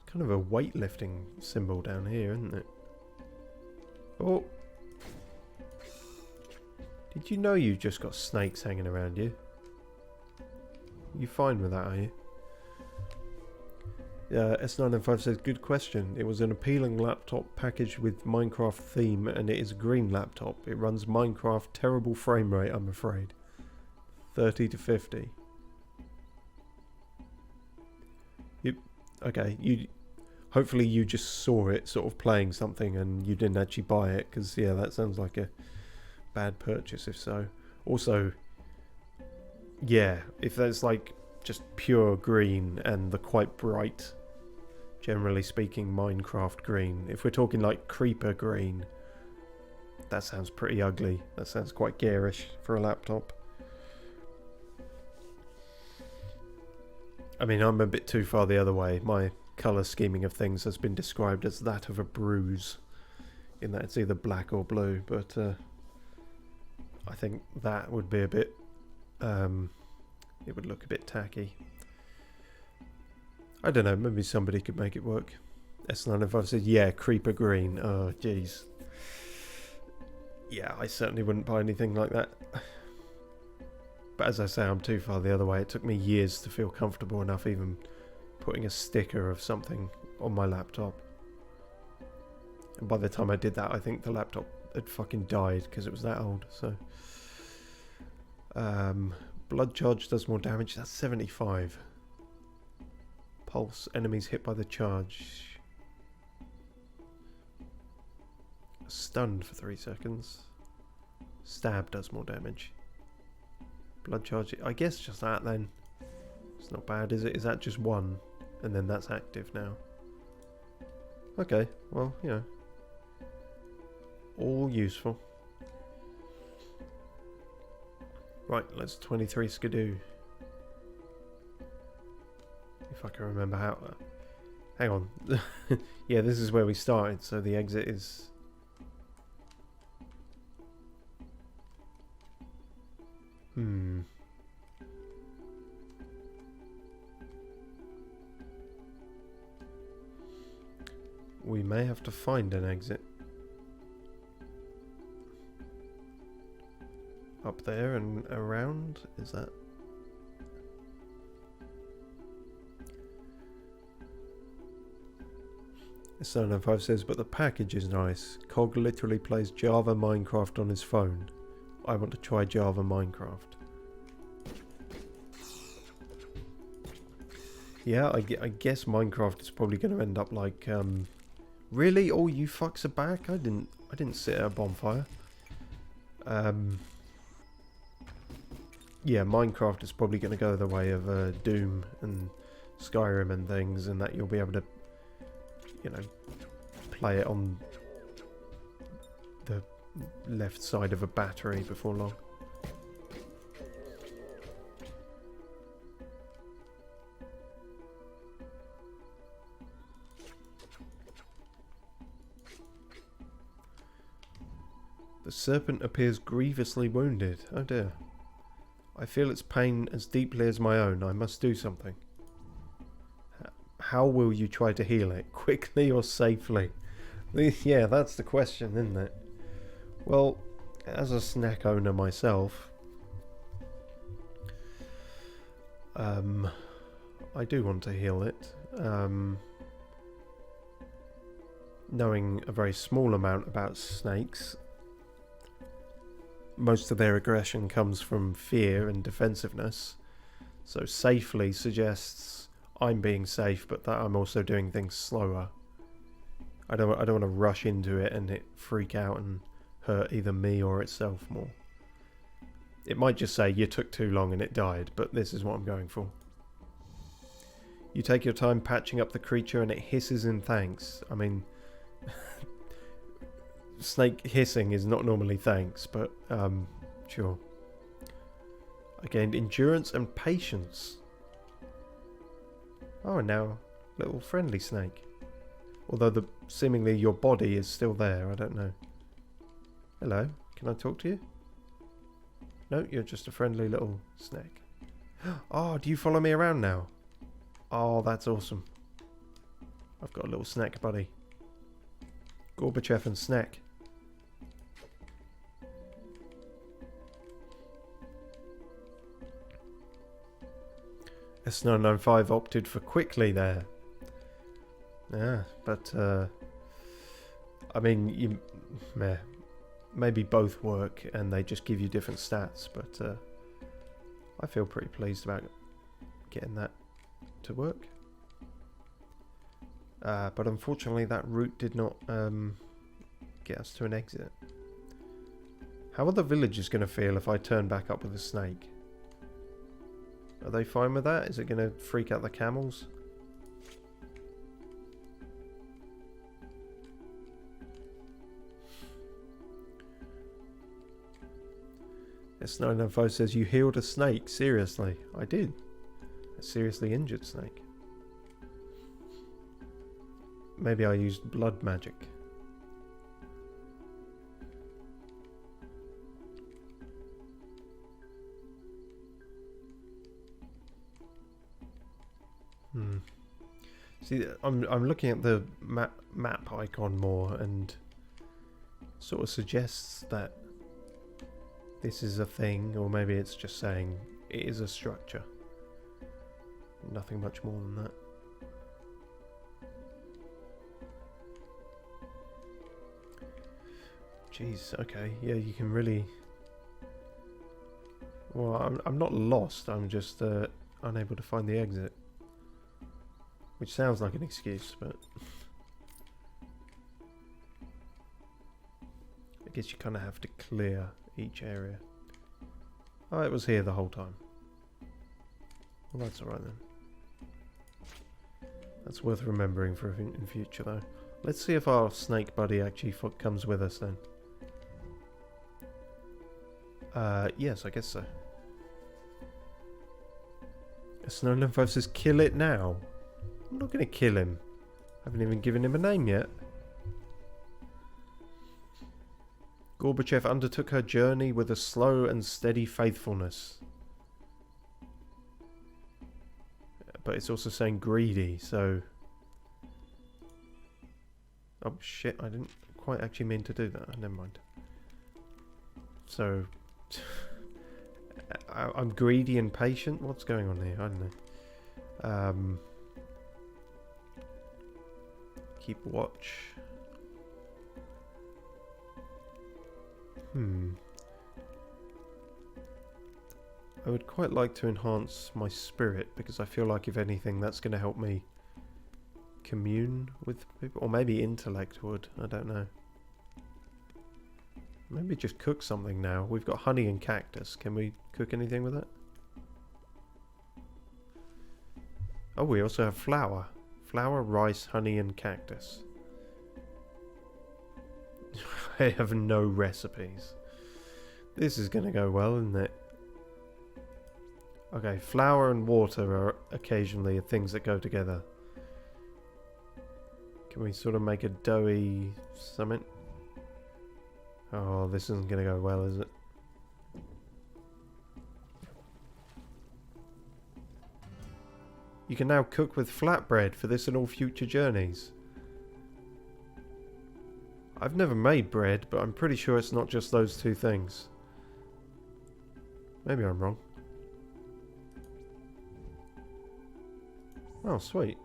Kind of a weightlifting symbol down here, isn't it? Oh! Did you know you just got snakes hanging around you? You fine with that, are you? S905 says, good question. It was an appealing laptop packaged with Minecraft theme and it is a green laptop. It runs Minecraft terrible frame rate, I'm afraid. 30 to 50. Okay, hopefully you just saw it sort of playing something and you didn't actually buy it, because yeah, that sounds like a bad purchase if so. Also, yeah, if there's like just pure green and the quite bright, generally speaking, Minecraft green, if we're talking like creeper green, that sounds pretty ugly. That sounds quite garish for a laptop. I mean, I'm a bit too far the other way. My colour scheming of things has been described as that of a bruise, in that it's either black or blue, but I think that would be a bit, it would look a bit tacky. I don't know, maybe somebody could make it work. S905 said, yeah, creeper green. Oh, jeez. Yeah, I certainly wouldn't buy anything like that. But as I say, I'm too far the other way. It took me years to feel comfortable enough even putting a sticker of something on my laptop. And by the time I did that, I think the laptop had fucking died because it was that old, so... blood charge does more damage. That's 75. Pulse. Enemies hit by the charge. Stunned for 3 seconds. Stab does more damage. Blood charge. I guess just that then. It's not bad, is it? Is that just one? And then that's active now. Okay. Well, you know. All useful. Right, let's 23 skidoo. If I can remember how... hang on. Yeah, this is where we started, so the exit is... We may have to find an exit. Up there and around, is that? S905 says, but the package is nice. Cog literally plays Java Minecraft on his phone. I want to try Java Minecraft. Yeah, I guess Minecraft is probably going to end up like, really? Oh, you fucks are back? I didn't sit at a bonfire. Yeah, Minecraft is probably going to go the way of Doom and Skyrim and things, and that you'll be able to, you know, play it on the left side of a battery before long. The serpent appears grievously wounded. Oh dear. I feel its pain as deeply as my own. I must do something. How will you try to heal it? Quickly or safely? Yeah, that's the question, isn't it? Well, as a snack owner myself, I do want to heal it. Knowing a very small amount about snakes, most of their aggression comes from fear and defensiveness. So safely suggests I'm being safe, but that I'm also doing things slower. I don't want to rush into it and it freak out and hurt either me or itself more. It might just say you took too long and it died, but this is what I'm going for. You take your time patching up the creature and it hisses in thanks. I mean, snake hissing is not normally thanks, but sure. I gained endurance and patience. Oh, and now little friendly snake. Although seemingly your body is still there, I don't know. Hello, can I talk to you? No, you're just a friendly little snake. Oh, do you follow me around now? Oh, that's awesome. I've got a little snack buddy. Gorbachev and Snack. S995 opted for quickly there. Yeah, but I mean, maybe both work and they just give you different stats, but I feel pretty pleased about getting that to work. But unfortunately that route did not get us to an exit. How are the villagers going to feel if I turn back up with a snake? Are they fine with that? Is it going to freak out the camels? S905 says, you healed a snake? Seriously? I did. A seriously injured snake. Maybe I used blood magic. See, I'm looking at the map icon more, and sort of suggests that this is a thing, or maybe it's just saying it is a structure. Nothing much more than that. Jeez, okay, yeah, you can really... Well, I'm not lost, I'm just unable to find the exit. Which sounds like an excuse, but... I guess you kind of have to clear each area. Oh, it was here the whole time. Well, that's alright then. That's worth remembering for in future, though. Let's see if our snake buddy actually comes with us then. Yes, I guess so. S995 says kill it now. I'm not going to kill him. I haven't even given him a name yet. Gorbachev undertook her journey with a slow and steady faithfulness. But it's also saying greedy, so... Oh shit, I didn't quite actually mean to do that. Never mind. So... I'm greedy and patient? What's going on here? I don't know. Keep watch. I would quite like to enhance my spirit, because I feel like if anything that's going to help me commune with people. Or maybe intellect would, I don't know. Maybe just cook something now. We've got honey and cactus. Can we cook anything with it? Oh, we also have flour. Flour, rice, honey and cactus. I have no recipes. This is going to go well, isn't it? Okay, flour and water are occasionally things that go together. Can we sort of make a doughy something? Oh, this isn't going to go well, is it? You can now cook with flatbread for this and all future journeys. I've never made bread, but I'm pretty sure it's not just those two things. Maybe I'm wrong. Oh, sweet.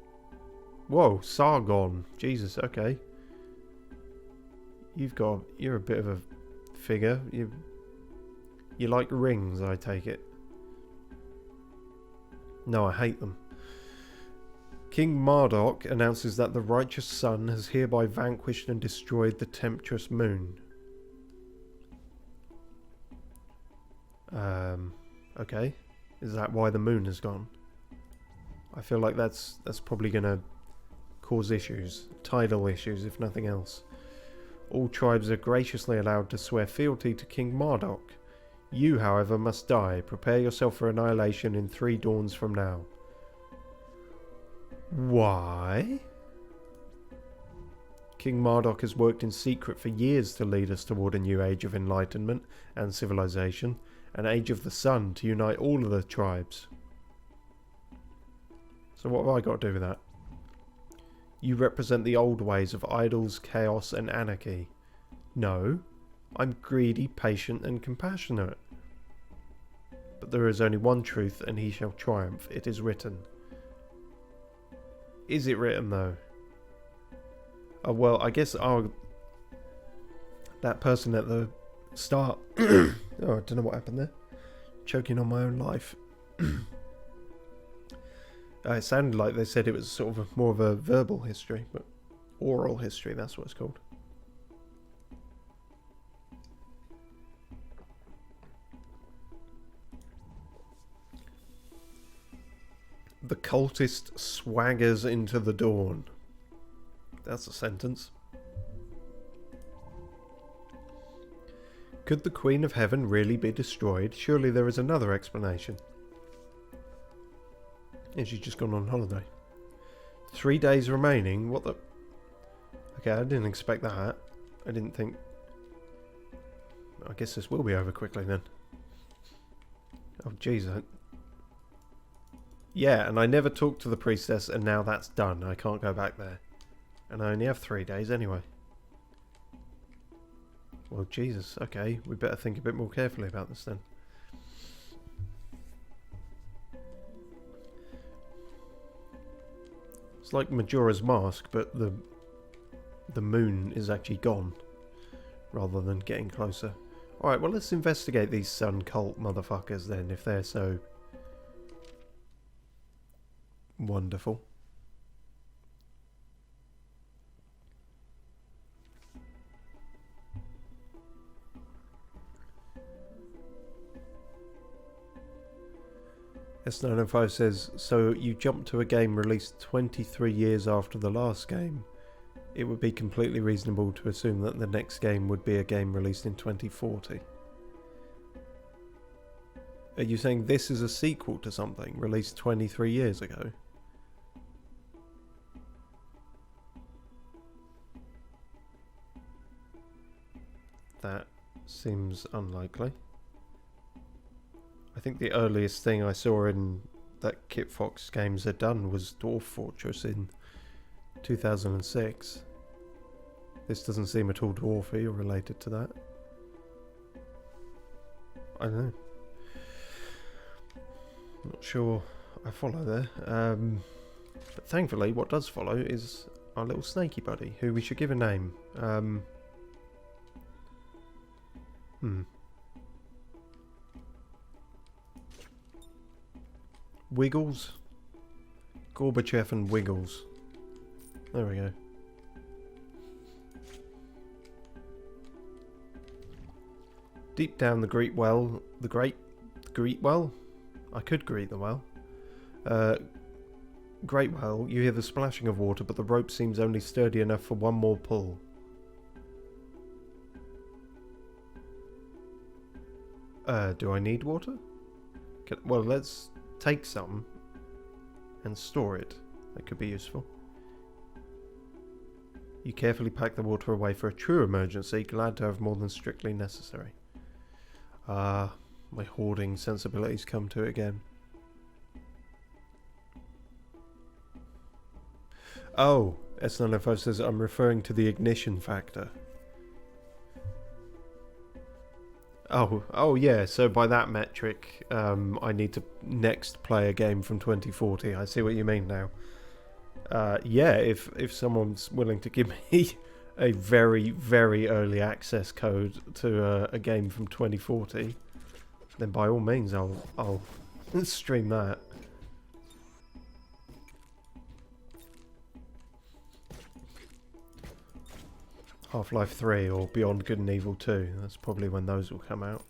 Whoa, Sargon. Jesus, okay. You're a bit of a figure. You like rings, I take it. No, I hate them. King Marduk announces that the righteous sun has hereby vanquished and destroyed the tempestuous moon. Okay. Is that why the moon has gone? I feel like that's probably going to cause issues. Tidal issues, if nothing else. All tribes are graciously allowed to swear fealty to King Marduk. You, however, must die. Prepare yourself for annihilation in 3 dawns from now. Why? King Marduk has worked in secret for years to lead us toward a new age of enlightenment and civilization, an age of the sun to unite all of the tribes. So what have I got to do with that? You represent the old ways of idols, chaos and anarchy. No, I'm greedy, patient and compassionate. But there is only one truth and he shall triumph. It is written. Is it written though? Oh well, I guess that person at the start... oh, I don't know what happened there. Choking on my own life. It sounded like they said it was sort of more of a verbal history, but oral history, that's what it's called. The cultist swaggers into the dawn. That's a sentence. Could the Queen of Heaven really be destroyed? Surely there is another explanation. And she's just gone on holiday. 3 days remaining? What the... Okay, I didn't expect that. I didn't think... I guess this will be over quickly then. Oh jeez. Yeah, and I never talked to the priestess and now that's done. I can't go back there. And I only have 3 days anyway. Well, Jesus. Okay, we better think a bit more carefully about this then. It's like Majora's Mask, but the moon is actually gone, rather than getting closer. Alright, well let's investigate these sun cult motherfuckers then, if they're so wonderful. S905 says, so you jump to a game released 23 years after the last game. It would be completely reasonable to assume that the next game would be a game released in 2040. Are you saying this is a sequel to something released 23 years ago? That seems unlikely. I think the earliest thing I saw in that Kit Fox games had done was Dwarf Fortress in 2006. This doesn't seem at all dwarfy or related to that. I don't know. Not sure I follow there. But thankfully what does follow is our little snaky buddy, who we should give a name. Wiggles? Gorbachev and Wiggles. There we go. Deep down the Great Well, Great Well? I could greet the well. Great Well, you hear the splashing of water, but the rope seems only sturdy enough for one more pull. Do I need water? Well, let's take some and store it. That could be useful. You carefully pack the water away for a true emergency, glad to have more than strictly necessary. Ah, my hoarding sensibilities come to it again. Oh, S905 says I'm referring to the ignition factor. Oh yeah, so by that metric, I need to next play a game from 2040. I see what you mean now. Yeah, if someone's willing to give me a very, very early access code to a game from 2040, then by all means I'll stream that. Half-Life 3 or Beyond Good and Evil 2. That's probably when those will come out.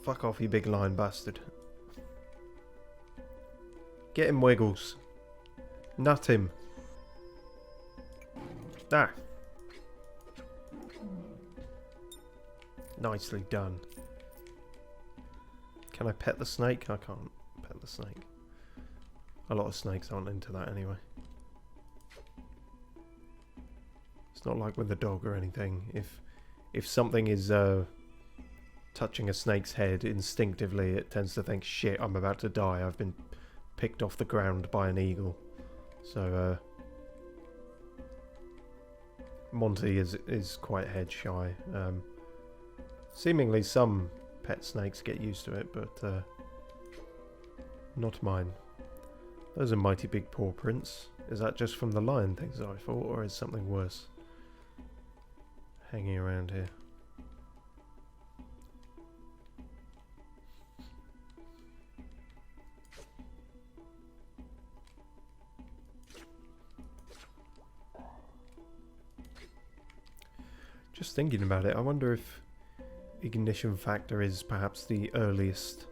Fuck off, you big lying bastard. Get him, Wiggles. Nut him. Ah. Nicely done. Can I pet the snake? I can't pet the snake. A lot of snakes aren't into that anyway. It's not like with a dog or anything. If something is touching a snake's head, instinctively it tends to think, shit, I'm about to die. I've been picked off the ground by an eagle. So Monty is quite head shy. Seemingly some pet snakes get used to it, but not mine. Those are mighty big paw prints. Is that just from the lion things I thought, or is something worse hanging around here? Just thinking about it, I wonder if Ignition Factor is perhaps the earliest,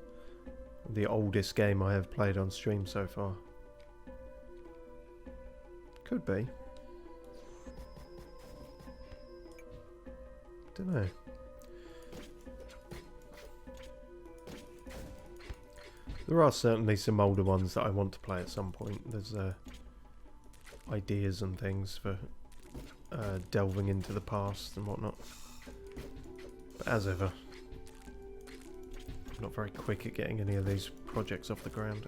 the oldest game I have played on stream so far. Could be. Don't know. There are certainly some older ones that I want to play at some point. There's ideas and things for delving into the past and whatnot. But as ever, I'm not very quick at getting any of these projects off the ground.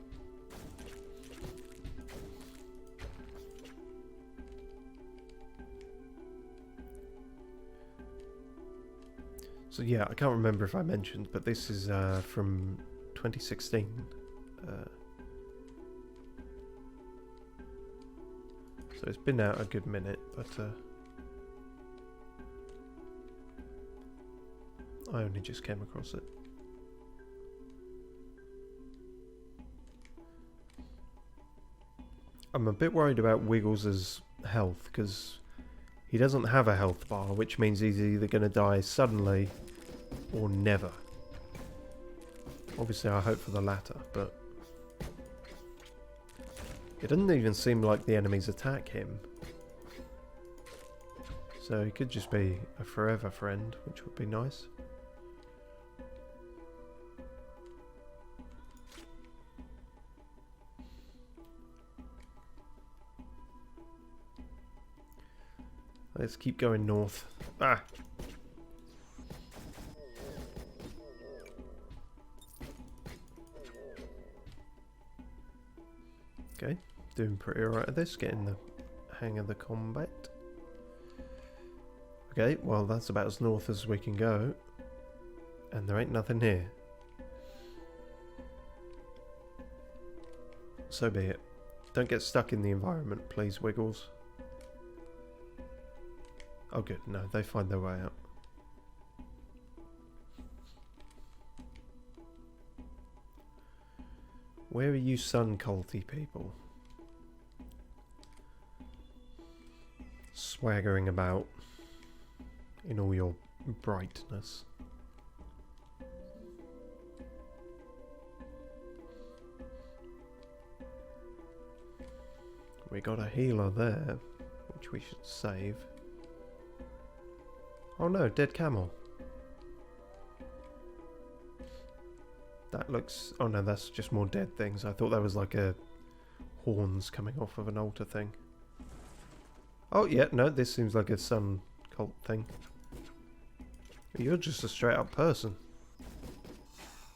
So yeah, I can't remember if I mentioned, but this is from 2016. So it's been out a good minute, but I only just came across it. I'm a bit worried about Wiggles's health, because he doesn't have a health bar, which means he's either going to die suddenly or never. Obviously I hope for the latter, but it doesn't even seem like the enemies attack him. So he could just be a forever friend, which would be nice. Let's keep going north. Ah! Okay, doing pretty alright at this, getting the hang of the combat. Okay, well that's about as north as we can go. And there ain't nothing here. So be it. Don't get stuck in the environment, please, Wiggles. Oh good, no, they find their way out. Where are you sun culty people? Swaggering about in all your brightness. We got a healer there, which we should save. Oh no, dead camel. That looks... Oh no, that's just more dead things. I thought that was like a horns coming off of an altar thing. Oh yeah, no, this seems like a sun cult thing. You're just a straight up person.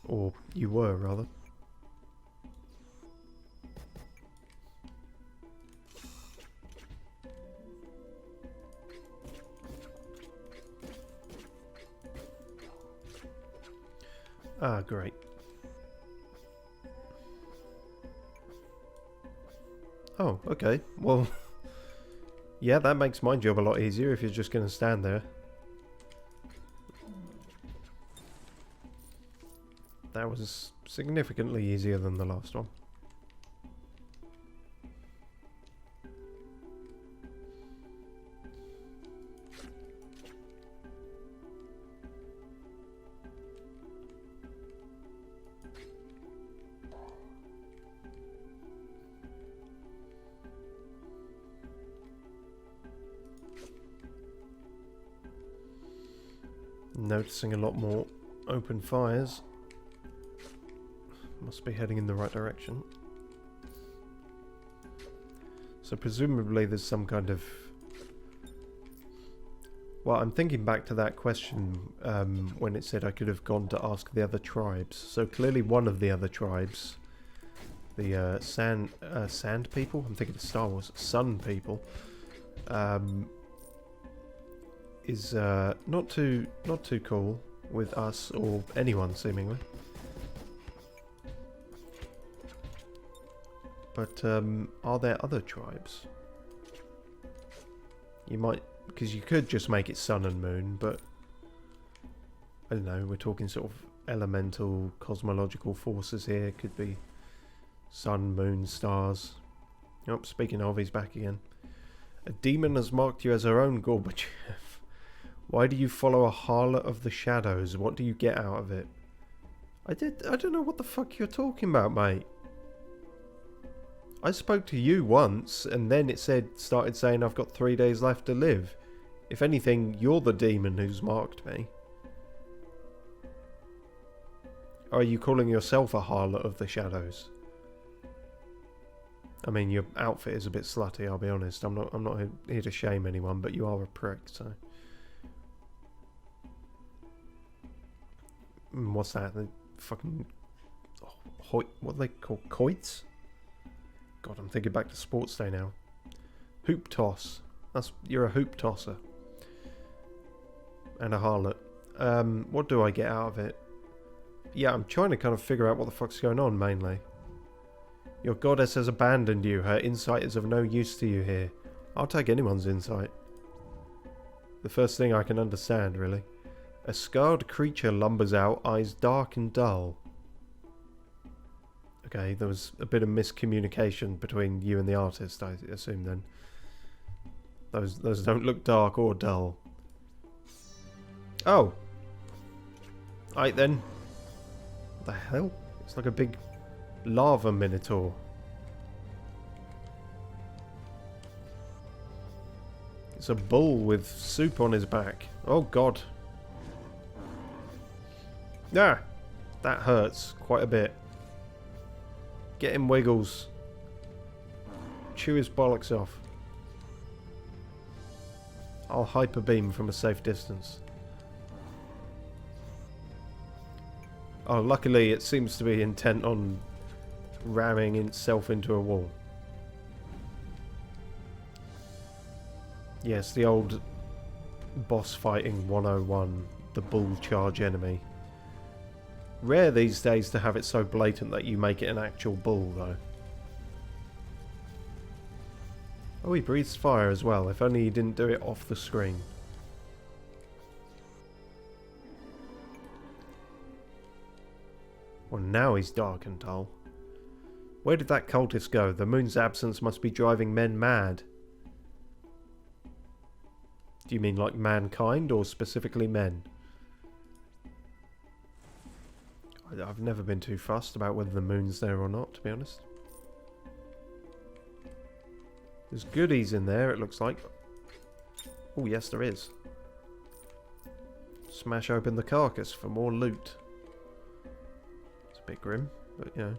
Or you were, rather. Ah, great. Oh, okay. Well, yeah, that makes my job a lot easier if you're just going to stand there. That was significantly easier than the last one. Noticing a lot more open fires. Must be heading in the right direction. So presumably there's some kind of... Well, I'm thinking back to that question when it said I could have gone to ask the other tribes. So clearly one of the other tribes, the sand people, I'm thinking of Star Wars, sun people, is not too cool with us or anyone seemingly. But are there other tribes? You might, because you could just make it sun and moon, but I don't know, we're talking sort of elemental cosmological forces here. Could be sun, moon, stars. Oh, speaking of, he's back again. A demon has marked you as her own, Gorbachev. Why do you follow a harlot of the shadows? What do you get out of it? I don't know what the fuck you're talking about, mate. I spoke to you once, and then it started saying I've got 3 days left to live. If anything, you're the demon who's marked me. Are you calling yourself a harlot of the shadows? I mean, your outfit is a bit slutty, I'll be honest. I'm not here to shame anyone, but you are a prick, so... What's that? The fucking... what are they called? Coits? God, I'm thinking back to sports day now. Hoop toss. You're a hoop tosser. And a harlot. What do I get out of it? Yeah, I'm trying to kind of figure out what the fuck's going on, mainly. Your goddess has abandoned you. Her insight is of no use to you here. I'll take anyone's insight. The first thing I can understand, really. A scarred creature lumbers out, eyes dark and dull. Okay, there was a bit of miscommunication between you and the artist, I assume then. Those don't look dark or dull. Oh! Right then. What the hell? It's like a big lava minotaur. It's a bull with soup on his back. Oh god. Ah! That hurts quite a bit. Get him, Wiggles. Chew his bollocks off. I'll hyper beam from a safe distance. Oh, luckily it seems to be intent on ramming itself into a wall. Yes, the old boss fighting 101, the bull charge enemy. Rare these days to have it so blatant that you make it an actual bull, though. Oh, he breathes fire as well. If only he didn't do it off the screen. Well, now he's dark and dull. Where did that cultist go? The moon's absence must be driving men mad. Do you mean like mankind or specifically men? I've never been too fussed about whether the moon's there or not, to be honest. There's goodies in there, it looks like. Oh, yes, there is. Smash open the carcass for more loot. It's a bit grim, but you know.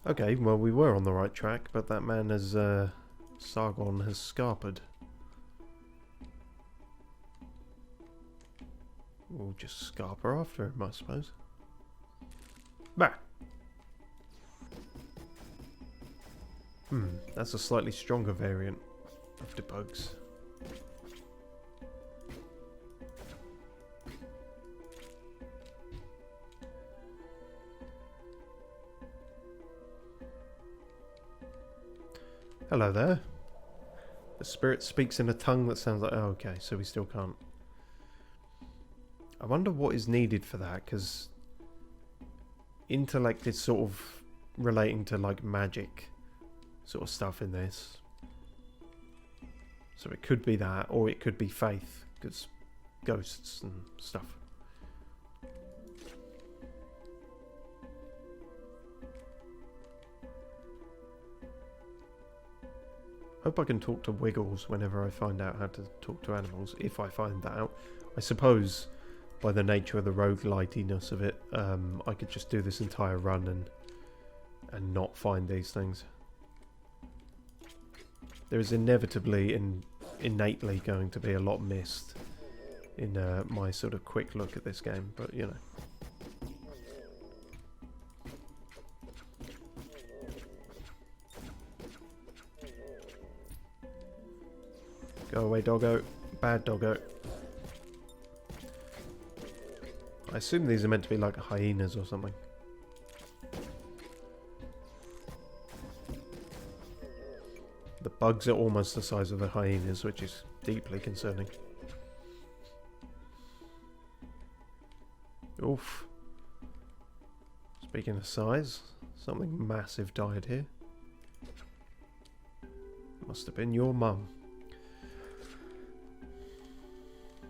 Okay, well, we were on the right track, but that man has, Sargon has scarpered. We'll just scarper after him, I suppose. Bah! That's a slightly stronger variant of the bugs. Hello there. The spirit speaks in a tongue that sounds like... Oh, okay, so we still can't. I wonder what is needed for that, because intellect is sort of relating to like magic sort of stuff in this. So it could be that, or it could be faith, because ghosts and stuff. Hope I can talk to Wiggles whenever I find out how to talk to animals, if I find that out. I suppose by the nature of the roguelitiness of it, I could just do this entire run and not find these things. There is inevitably and innately going to be a lot missed in my sort of quick look at this game, but you know. Go away, doggo. Bad doggo. I assume these are meant to be like hyenas or something. The bugs are almost the size of the hyenas, which is deeply concerning. Oof. Speaking of size, something massive died here. Must have been your mum.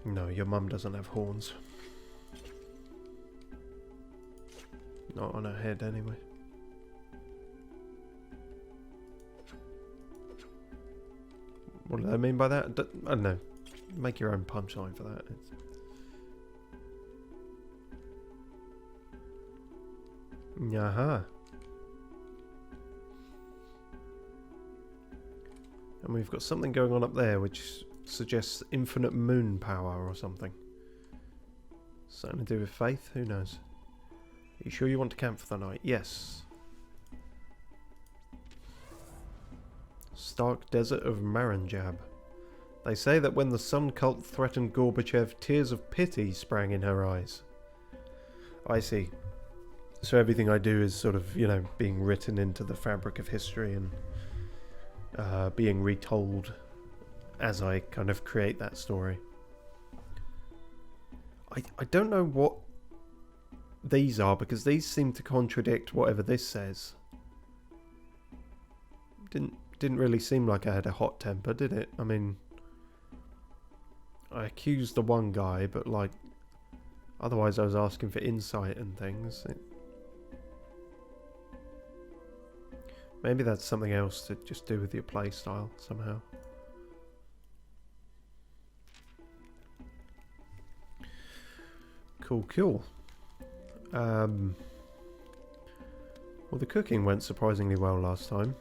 No, your mum doesn't have horns. Not on her head, anyway. What do they mean by that? I don't know. Make your own punchline for that. Aha. And we've got something going on up there which suggests infinite moon power or something. Something to do with faith? Who knows? Are you sure you want to camp for the night? Yes. Stark desert of Maranjab. They say that when the sun cult threatened Gorbachev, tears of pity sprang in her eyes. I see. So everything I do is sort of, you know, being written into the fabric of history and being retold as I kind of create that story. I don't know what these are, because these seem to contradict whatever this says. Didn't really seem like I had a hot temper, did it? I mean, I accused the one guy, but like, otherwise I was asking for insight and things. Maybe that's something else to just do with your playstyle somehow. Cool, cool. Well, the cooking went surprisingly well last time.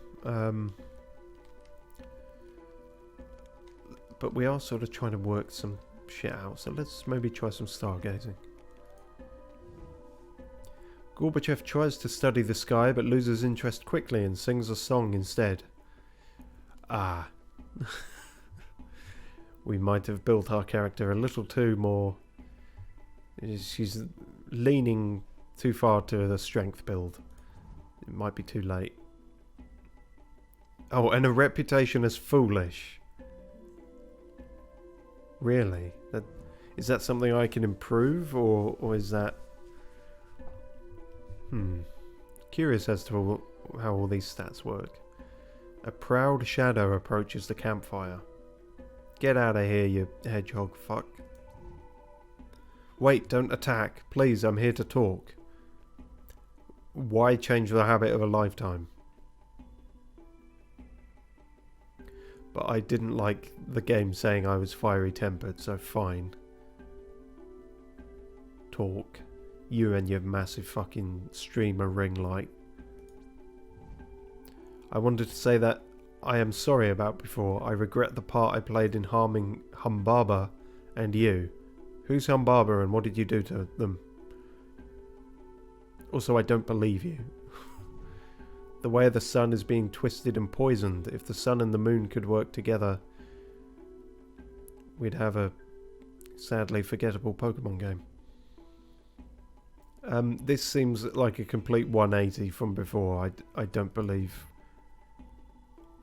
But we are sort of trying to work some shit out, so let's maybe try some stargazing. Gorbachev tries to study the sky but loses interest quickly and sings a song instead. Ah. We might have built our character a little too more... She's leaning too far to the strength build. It might be too late. Oh, and a reputation as foolish. Really? Is that something I can improve, or is that... Curious as to how all these stats work. A proud shadow approaches the campfire. Get out of here, you hedgehog fuck. Wait, don't attack. Please, I'm here to talk. Why change the habit of a lifetime? But I didn't like the game saying I was fiery-tempered, so fine. Talk. You and your massive fucking streamer ring light. I wanted to say that I am sorry about before. I regret the part I played in harming Humbaba and you. Who's Humbaba and what did you do to them? Also, I don't believe you. The way the sun is being twisted and poisoned. If the sun and the moon could work together, we'd have a sadly forgettable Pokemon game. This seems like a complete 180 from before. I don't believe...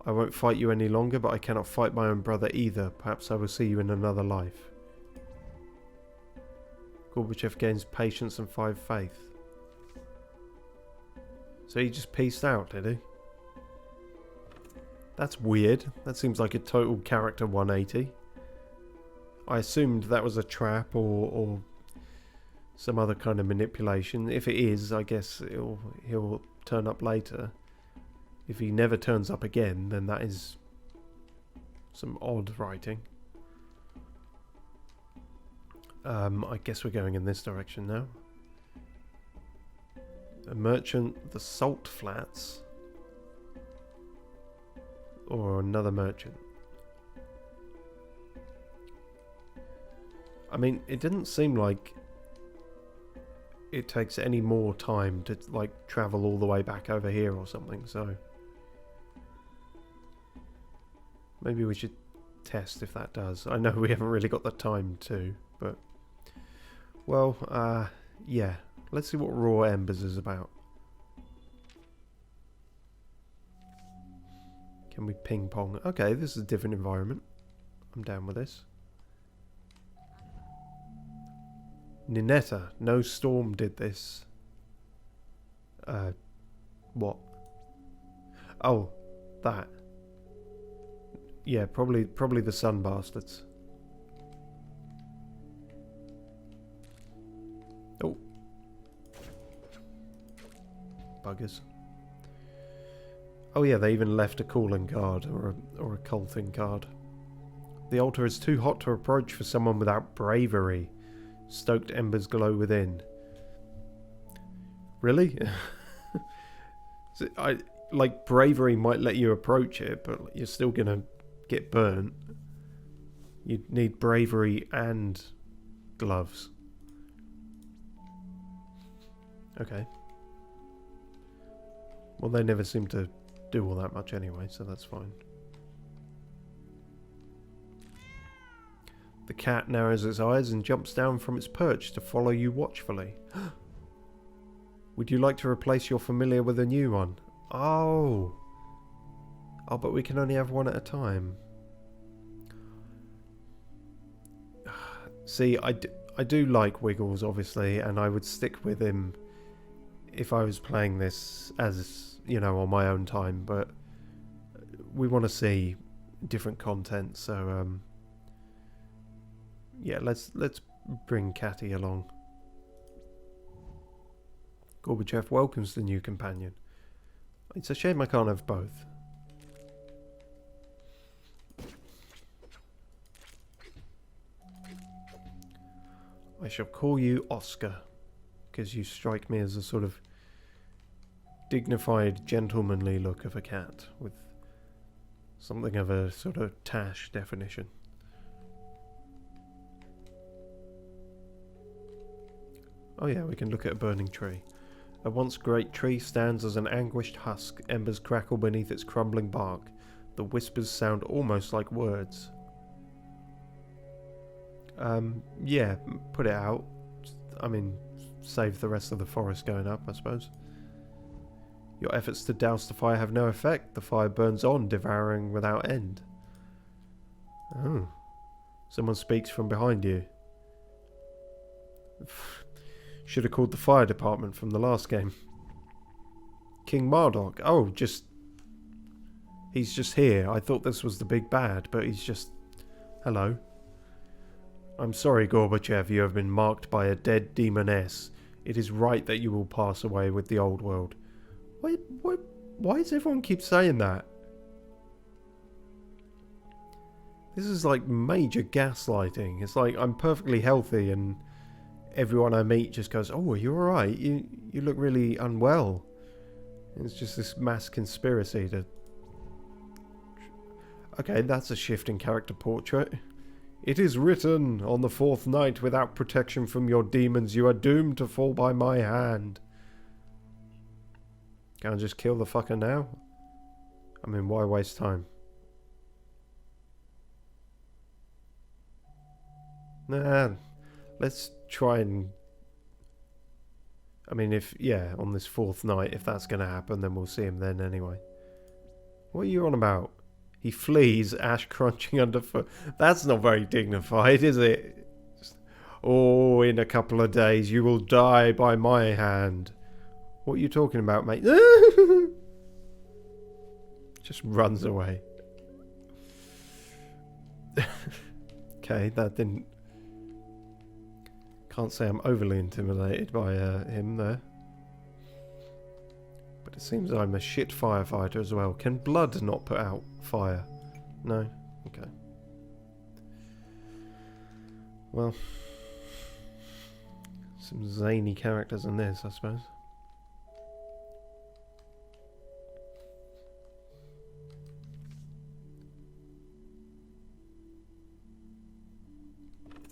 I won't fight you any longer, but I cannot fight my own brother either. Perhaps I will see you in another life. Gorbachev gains patience and 5 faith. So he just peaced out, did he? That's weird. That seems like a total character 180. I assumed that was a trap or some other kind of manipulation. If it is, I guess he'll turn up later. If he never turns up again, then that is some odd writing. I guess we're going in this direction now. A merchant, the Salt Flats. Or another merchant. I mean, it didn't seem like it takes any more time to, like, travel all the way back over here or something, so... Maybe we should test if that does. I know we haven't really got the time to, but... Well, yeah. Let's see what Raw Embers is about. Can we ping pong? Okay, this is a different environment. I'm down with this. Ninetta, no storm did this. What? Oh, that. Yeah, probably the sun bastards. Oh. Buggers. Oh yeah, they even left a calling card or a culting card. The altar is too hot to approach for someone without bravery. Stoked embers glow within. Really? So like bravery might let you approach it, but you're still gonna get burnt. You'd need bravery and gloves. Okay. Well, they never seem to do all that much anyway, so that's fine. The cat narrows its eyes and jumps down from its perch to follow you watchfully. Would you like to replace your familiar with a new one? Oh. Oh, but we can only have one at a time. See, I do like Wiggles, obviously, and I would stick with him if I was playing this as, you know, on my own time, but we want to see different content, so yeah, let's bring Catty along. Gorbachev welcomes the new companion. It's a shame I can't have both. I shall call you Oscar, because you strike me as a sort of dignified, gentlemanly look of a cat, with something of a sort of Tash definition. Oh yeah, we can look at a burning tree. A once great tree stands as an anguished husk, embers crackle beneath its crumbling bark. The whispers sound almost like words. Yeah, put it out. I mean, save the rest of the forest going up, I suppose. Your efforts to douse the fire have no effect. The fire burns on, devouring without end. Oh. Someone speaks from behind you. Should have called the fire department from the last game. King Marduk. Oh, he's just here. I thought this was the big bad, but he's just... Hello. I'm sorry, Gorbachev, you have been marked by a dead demoness. It is right that you will pass away with the old world. Why does everyone keep saying that? This is like major gaslighting. It's like I'm perfectly healthy and everyone I meet just goes, "Oh, are you alright? You look really unwell." And it's just this mass conspiracy to... Okay, that's a shift in character portrait. It is written, on the fourth night, without protection from your demons, you are doomed to fall by my hand. Can I just kill the fucker now? I mean, why waste time? Nah, let's try and... I mean, on this fourth night, if that's going to happen, then we'll see him then anyway. What are you on about? He flees, ash crunching underfoot. That's not very dignified, is it? Oh, in a couple of days, you will die by my hand. What are you talking about, mate? Just runs away. Okay, that didn't... Can't say I'm overly intimidated by him there. But it seems I'm a shit firefighter as well. Can blood not put out fire? No? Okay. Well, some zany characters in this, I suppose.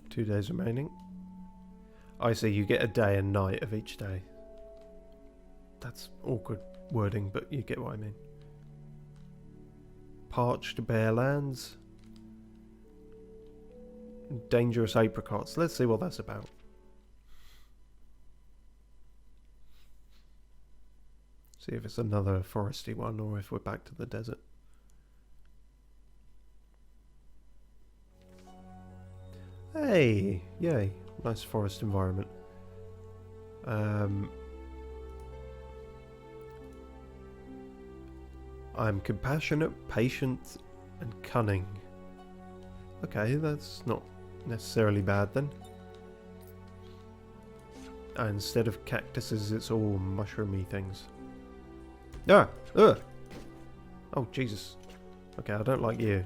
Two days remaining. I see, you get a day and night of each day. That's awkward wording, but you get what I mean. Parched bare lands. Dangerous apricots. Let's see what that's about. See if it's another foresty one or if we're back to the desert. Hey! Yay. Nice forest environment. I'm compassionate, patient, and cunning. Okay, that's not necessarily bad then. And instead of cactuses, it's all mushroomy things. Ah! Ugh! Oh, Jesus. Okay, I don't like you.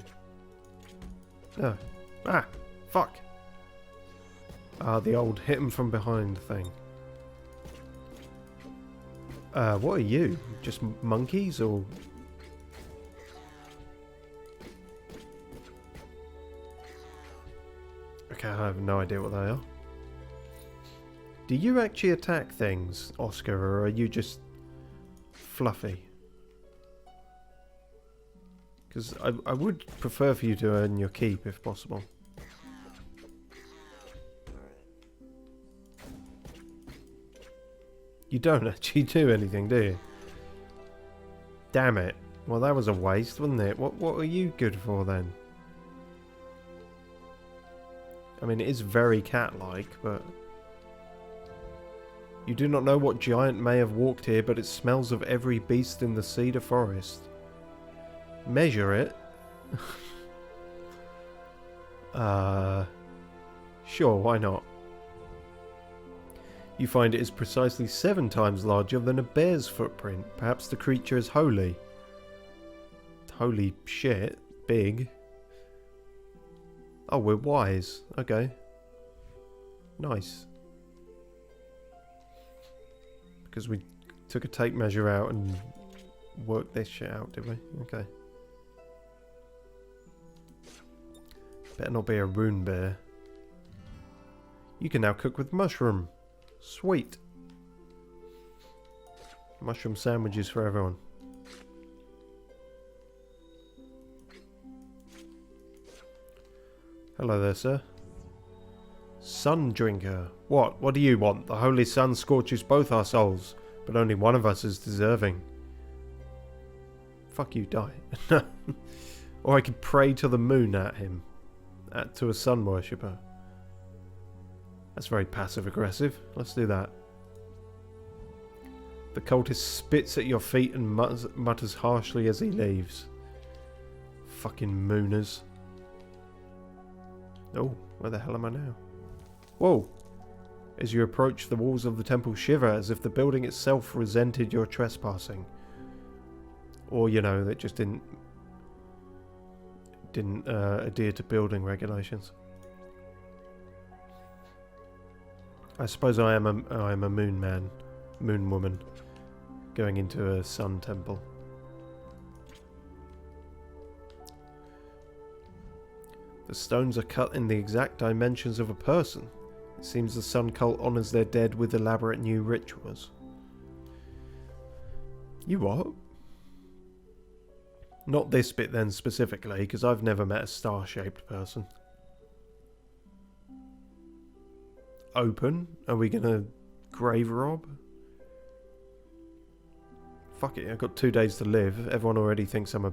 Ah! Fuck! The old hit him from behind thing. What are you? Just monkeys or... Okay, I have no idea what they are. Do you actually attack things, Oscar, or are you just fluffy? Because I would prefer for you to earn your keep if possible. You don't actually do anything, do you? Damn it. Well, that was a waste, wasn't it? What are you good for then? I mean, it is very cat-like, but... You do not know what giant may have walked here, but it smells of every beast in the cedar forest. Measure it? Sure, why not? You find it is precisely 7 times larger than a bear's footprint. Perhaps the creature is holy. Holy shit. Big. Oh, we're wise. Okay. Nice. Because we took a tape measure out and worked this shit out, did we? Okay. Better not be a rune bear. You can now cook with mushroom. Sweet. Mushroom sandwiches for everyone. Hello there, sir. Sun drinker. What? What do you want? The holy sun scorches both our souls, but only one of us is deserving. Fuck you, die. Or I could pray to the moon at him. To a sun worshipper. That's very passive-aggressive. Let's do that. The cultist spits at your feet and mutters harshly as he leaves. Fucking mooners. Oh, where the hell am I now? Whoa! As you approach, the walls of the temple shiver as if the building itself resented your trespassing. Or, you know, that just didn't adhere to building regulations. I suppose I am a moon man, moon woman, going into a sun temple. The stones are cut in the exact dimensions of a person. It seems the sun cult honours their dead with elaborate new rituals. You what? Not this bit then specifically, because I've never met a star-shaped person. Open? Are we gonna grave rob? Fuck it, I've got 2 days to live. Everyone already thinks I'm a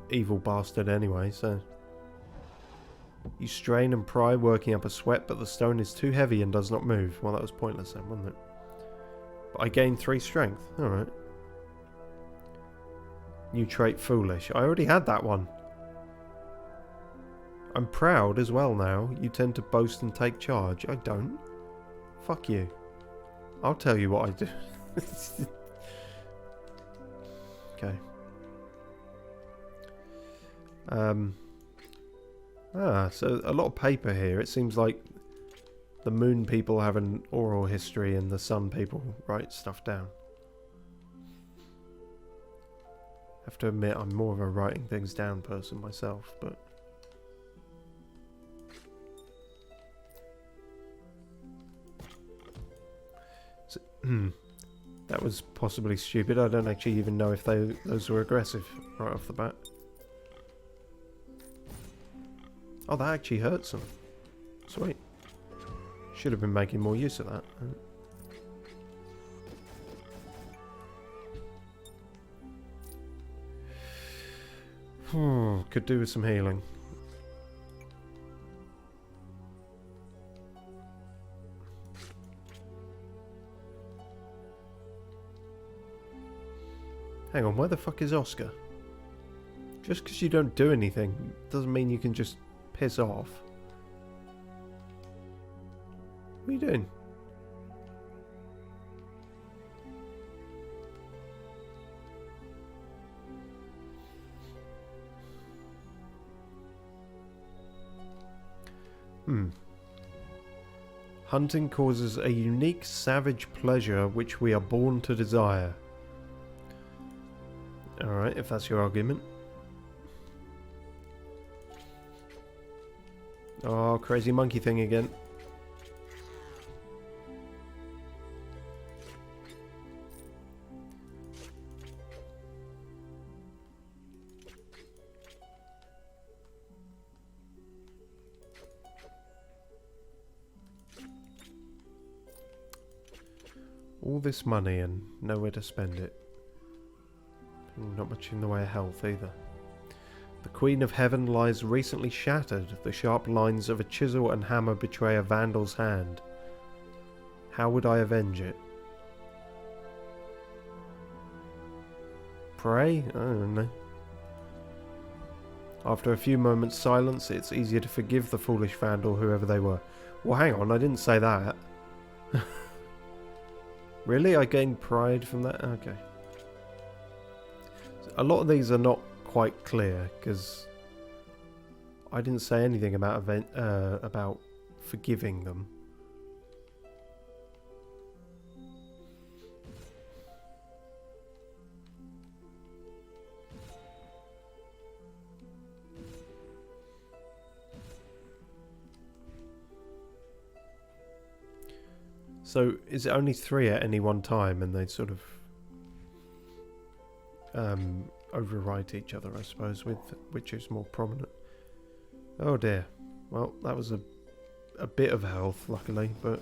evil bastard anyway, so... You strain and pry, working up a sweat, but the stone is too heavy and does not move. Well, that was pointless then, wasn't it? But I gained 3 strength. Alright. New trait, foolish. I already had that one. I'm proud as well now. You tend to boast and take charge. I don't. Fuck you. I'll tell you what I do. Okay. So a lot of paper here. It seems like the moon people have an oral history and the sun people write stuff down. Have to admit, I'm more of a writing things down person myself, but... So, that was possibly stupid. I don't actually even know if those were aggressive right off the bat. Oh, that actually hurts them. Sweet. Should have been making more use of that. Could do with some healing. Hang on, where the fuck is Oscar? Just because you don't do anything doesn't mean you can just piss off. What are you doing? Hunting causes a unique savage pleasure which we are born to desire. Alright, if that's your argument. Oh, crazy monkey thing again. All this money and nowhere to spend it. Not much in the way of health either. The Queen of Heaven lies recently shattered. The sharp lines of a chisel and hammer betray a vandal's hand. How would I avenge it? Pray? I don't know. After a few moments' silence, it's easier to forgive the foolish vandal, whoever they were. Well, hang on, I didn't say that. Really? I gained pride from that? Okay. A lot of these are not quite clear, because I didn't say anything about forgiving them. So, is it only 3 at any one time, and they sort of overwrite each other, I suppose, with which is more prominent? Oh dear. Well, that was a bit of health, luckily, but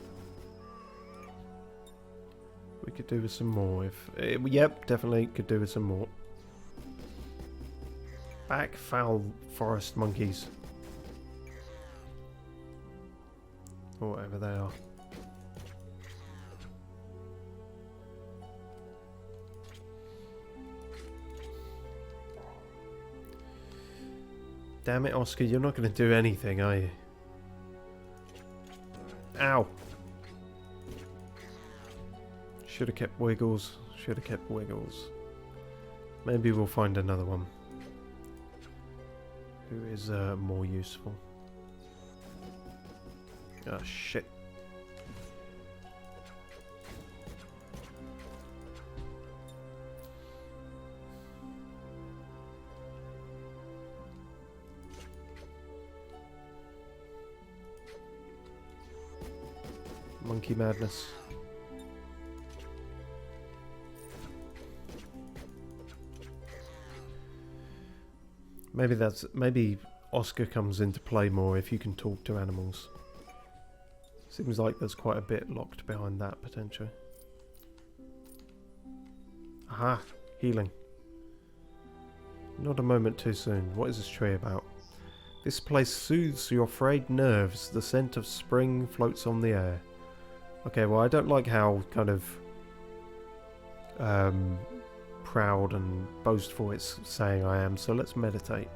we could do with some more. Yep, definitely could do with some more. Back, foul forest monkeys, or whatever they are. Damn it, Oscar, you're not going to do anything, are you? Ow! Should have kept Wiggles. Should have kept Wiggles. Maybe we'll find another one who is more useful. Ah, shit. Monkey madness. Maybe Oscar comes into play more if you can talk to animals. Seems like there's quite a bit locked behind that potentially. Aha, healing. Not a moment too soon. What is this tree about? This place soothes your frayed nerves. The scent of spring floats on the air. Okay, well, I don't like how kind of proud and boastful it's saying I am, so let's meditate.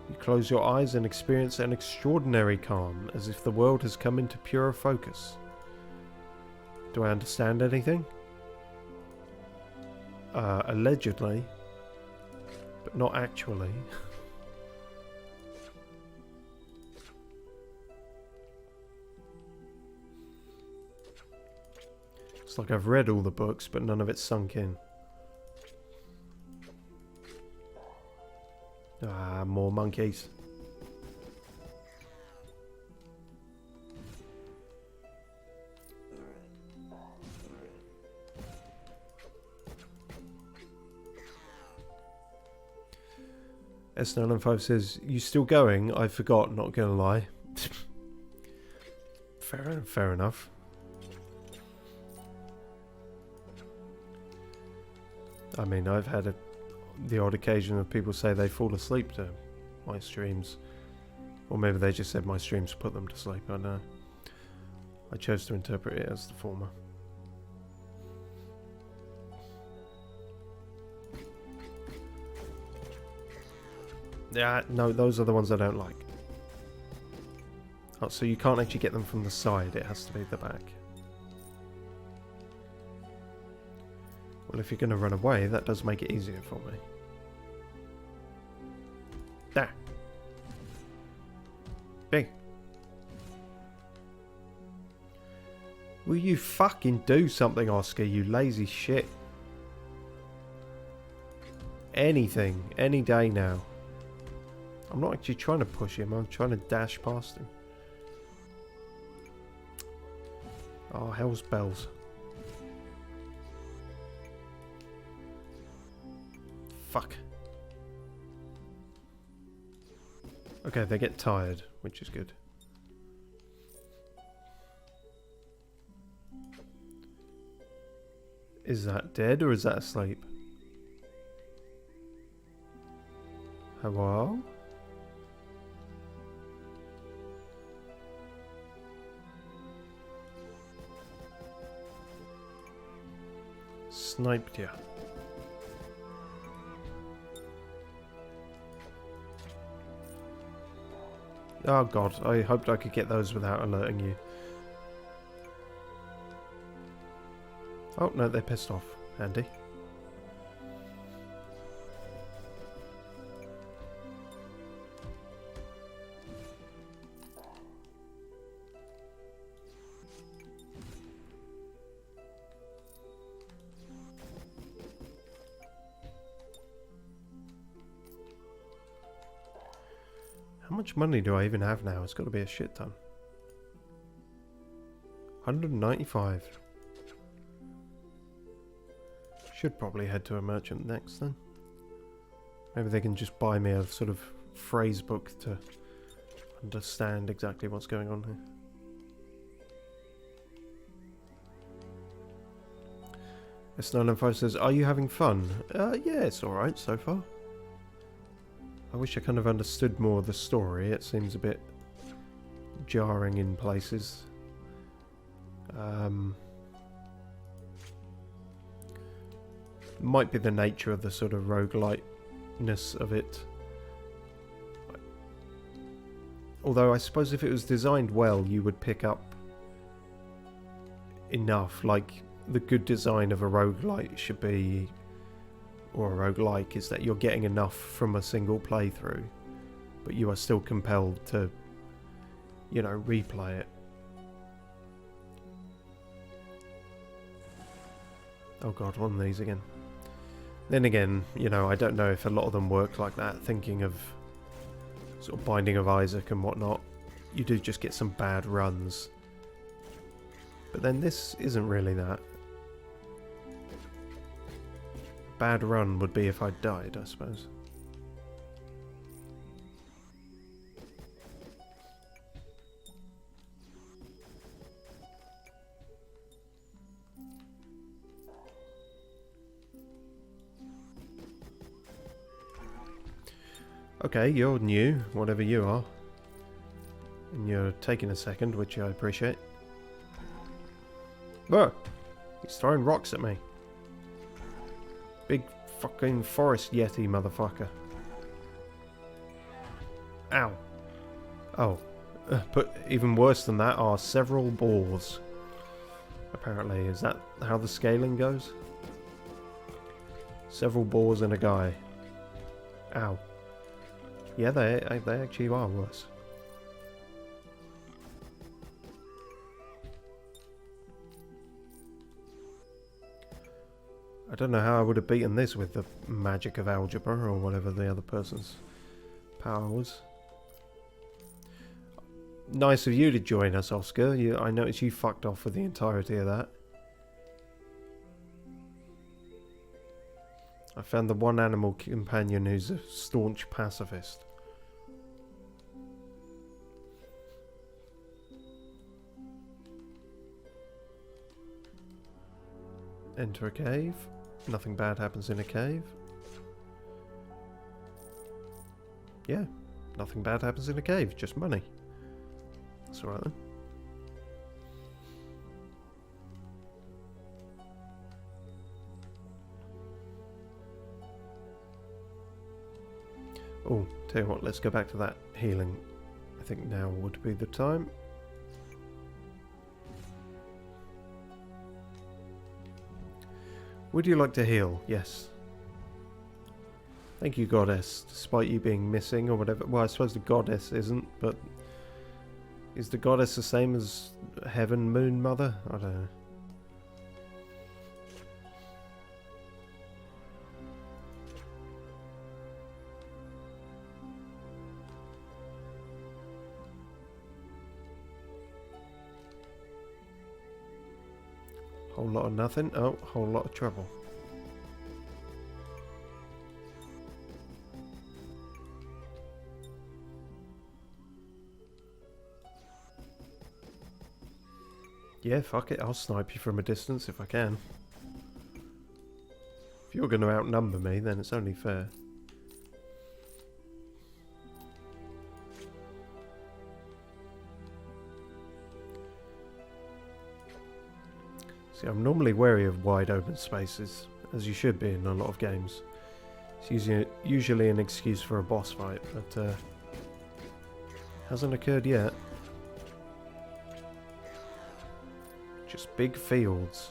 You close your eyes and experience an extraordinary calm, as if the world has come into purer focus. Do I understand anything? Allegedly, but not actually. It's like I've read all the books, but none of it's sunk in. Ah, more monkeys. S905 says, "You still going? I forgot, not gonna lie." Fair enough. I mean, I've had the odd occasion of people say they fall asleep to my streams. Or maybe they just said my streams put them to sleep, I don't know. I chose to interpret it as the former. Yeah, no, those are the ones I don't like. Oh, so you can't actually get them from the side, it has to be the back. Well, if you're going to run away, that does make it easier for me. There. Big. Will you fucking do something, Oscar, you lazy shit? Anything. Any day now. I'm not actually trying to push him, I'm trying to dash past him. Oh, hell's bells. Fuck. Okay, they get tired, which is good. Is that dead or is that asleep? Hello? Sniped ya. Oh god, I hoped I could get those without alerting you. Oh, no, they're pissed off. Handy. How much money do I even have now? It's got to be a shit ton. 195. Should probably head to a merchant next then. Maybe they can just buy me a sort of phrase book to understand exactly what's going on here. S905 says, are you having fun? Yeah, it's alright so far. I wish I kind of understood more of the story. It seems a bit jarring in places. Might be the nature of the sort of rogueliteness of it. Although I suppose if it was designed well, you would pick up enough. Like, the good design of a roguelite should be, or a roguelike, is that you're getting enough from a single playthrough, but you are still compelled to, you know, replay it. Oh god, one of these again. Then again, you know, I don't know if a lot of them work like that, thinking of sort of Binding of Isaac and whatnot. You do just get some bad runs. But then this isn't really that. Bad run would be if I died, I suppose. Okay, you're new, whatever you are. And you're taking a second, which I appreciate. Whoa! He's throwing rocks at me. Big fucking forest yeti, motherfucker. Ow. Oh. But even worse than that are several boars. Apparently, is that how the scaling goes? Several boars and a guy. Ow. Yeah, they actually are worse. I don't know how I would have beaten this with the magic of algebra or whatever the other person's power was. Nice of you to join us, Oscar. I noticed you fucked off for the entirety of that. I found the one animal companion who's a staunch pacifist. Enter a cave. Nothing bad happens in a cave. Yeah, nothing bad happens in a cave, just money. That's alright then. Oh, tell you what, let's go back to that healing. I think now would be the time. Would you like to heal? Yes. Thank you, goddess, despite you being missing or whatever. Well, I suppose the goddess isn't, but is the goddess the same as Heaven Moon Mother? I don't know. Whole lot of nothing. Oh, whole lot of trouble. Yeah, fuck it. I'll snipe you from a distance if I can. If you're going to outnumber me, then it's only fair. See, I'm normally wary of wide open spaces, as you should be in a lot of games. It's usually an excuse for a boss fight, but hasn't occurred yet. Just big fields.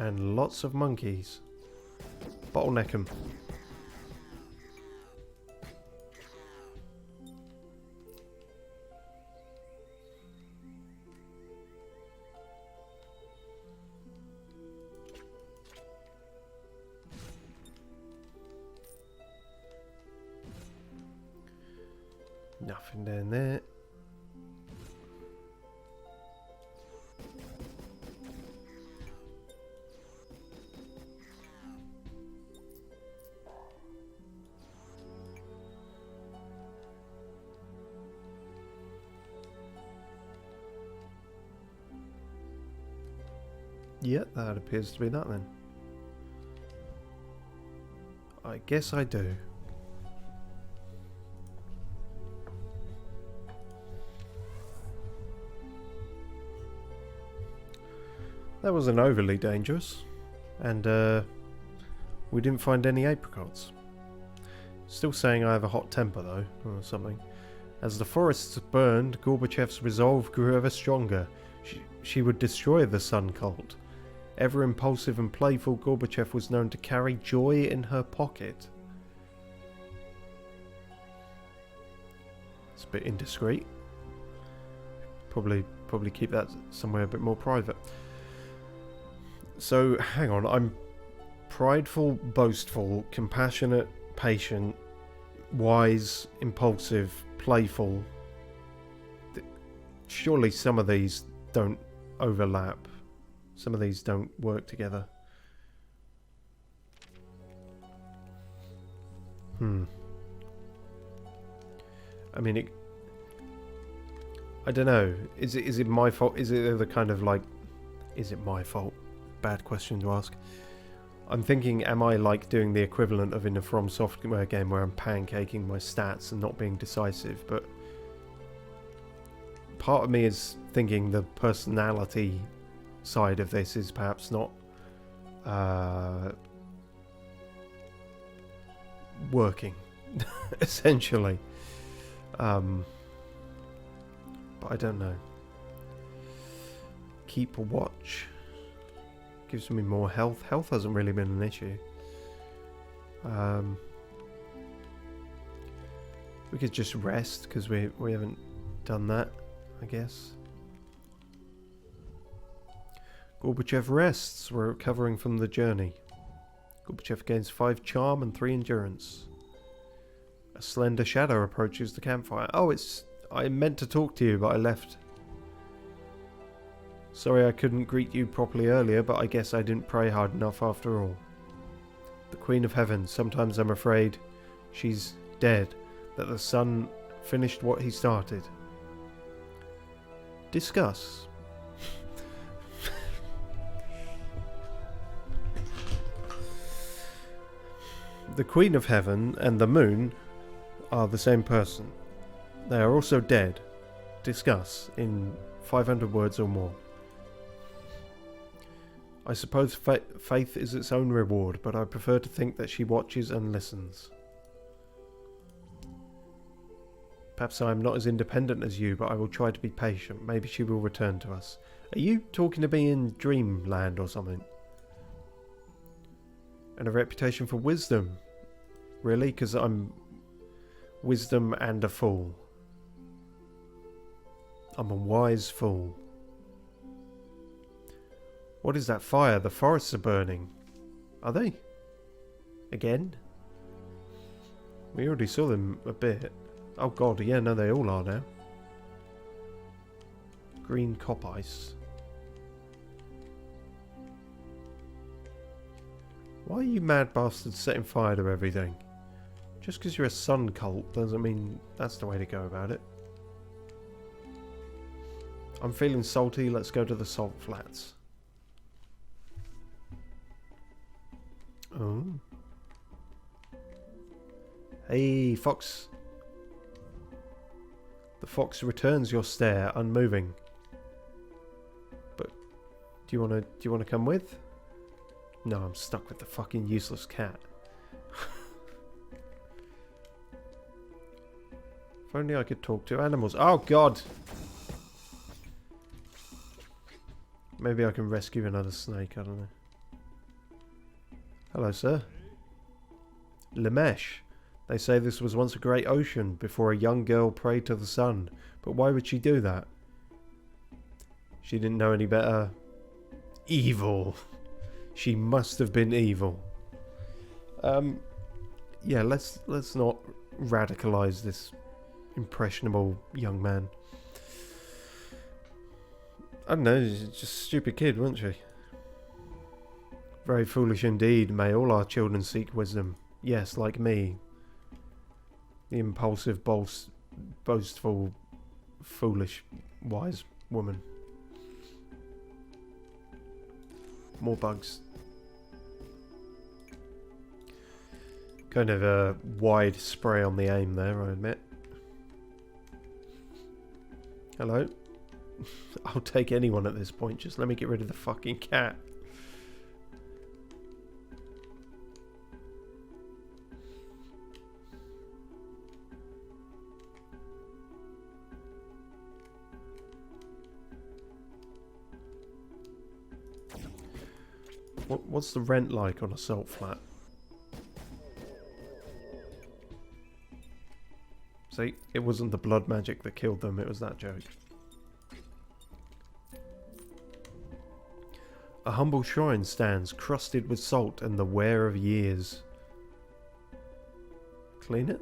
And lots of monkeys. Bottleneck 'em. Nothing down there. Yeah, that appears to be that then. I guess I do. That wasn't overly dangerous, and we didn't find any apricots. Still saying I have a hot temper though, or something. As the forests burned, Gorbachev's resolve grew ever stronger. She would destroy the Sun Cult. Ever impulsive and playful, Gorbachev was known to carry joy in her pocket. It's a bit indiscreet. Probably keep that somewhere a bit more private. So, hang on, I'm prideful, boastful, compassionate, patient, wise, impulsive, playful. Surely some of these don't overlap. Some of these don't work together. I mean, I don't know. Is it my fault? Is it the kind of like... Is it my fault? Bad question to ask. I'm thinking, am I like doing the equivalent of in a From Software game where I'm pancaking my stats and not being decisive? But part of me is thinking the personality side of this is perhaps not working, essentially. But I don't know. Keep a watch. Gives me more health. Health hasn't really been an issue. We could just rest because we haven't done that, I guess. Gorbachev rests. We're recovering from the journey. Gorbachev gains 5 charm and 3 endurance. A slender shadow approaches the campfire. Oh, I meant to talk to you, but I left. Sorry I couldn't greet you properly earlier, but I guess I didn't pray hard enough after all. The Queen of Heaven. Sometimes I'm afraid she's dead, that the sun finished what he started. Discuss. The Queen of Heaven and the Moon are the same person. They are also dead. Discuss in 500 words or more. I suppose faith is its own reward, but I prefer to think that she watches and listens. Perhaps I am not as independent as you, but I will try to be patient. Maybe she will return to us. Are you talking to me in dreamland or something? And a reputation for wisdom. Really? Because I'm wisdom and a fool. I'm a wise fool. What is that fire? The forests are burning. Are they? Again? We already saw them a bit. Oh god, yeah, no, they all are now. Green cop ice. Why are you mad bastards setting fire to everything? Just because you're a sun cult doesn't mean that's the way to go about it. I'm feeling salty, let's go to the salt flats. Oh. Hey, fox. The fox returns your stare, unmoving. But do you wanna come with? No, I'm stuck with the fucking useless cat. If only I could talk to animals. Oh god! Maybe I can rescue another snake, I don't know. Hello, sir. Lamesh. They say this was once a great ocean before a young girl prayed to the sun. But why would she do that? She didn't know any better. Evil. She must have been evil. Yeah, let's not radicalize this impressionable young man. I don't know, she's just a stupid kid, wasn't she? Very foolish indeed. May all our children seek wisdom. Yes, like me. The impulsive, boastful, foolish, wise woman. More bugs. Kind of a wide spray on the aim there, I admit. Hello? I'll take anyone at this point. Just let me get rid of the fucking cat. What's the rent like on a salt flat? See, it wasn't the blood magic that killed them, it was that joke. A humble shrine stands, crusted with salt and the wear of years. Clean it?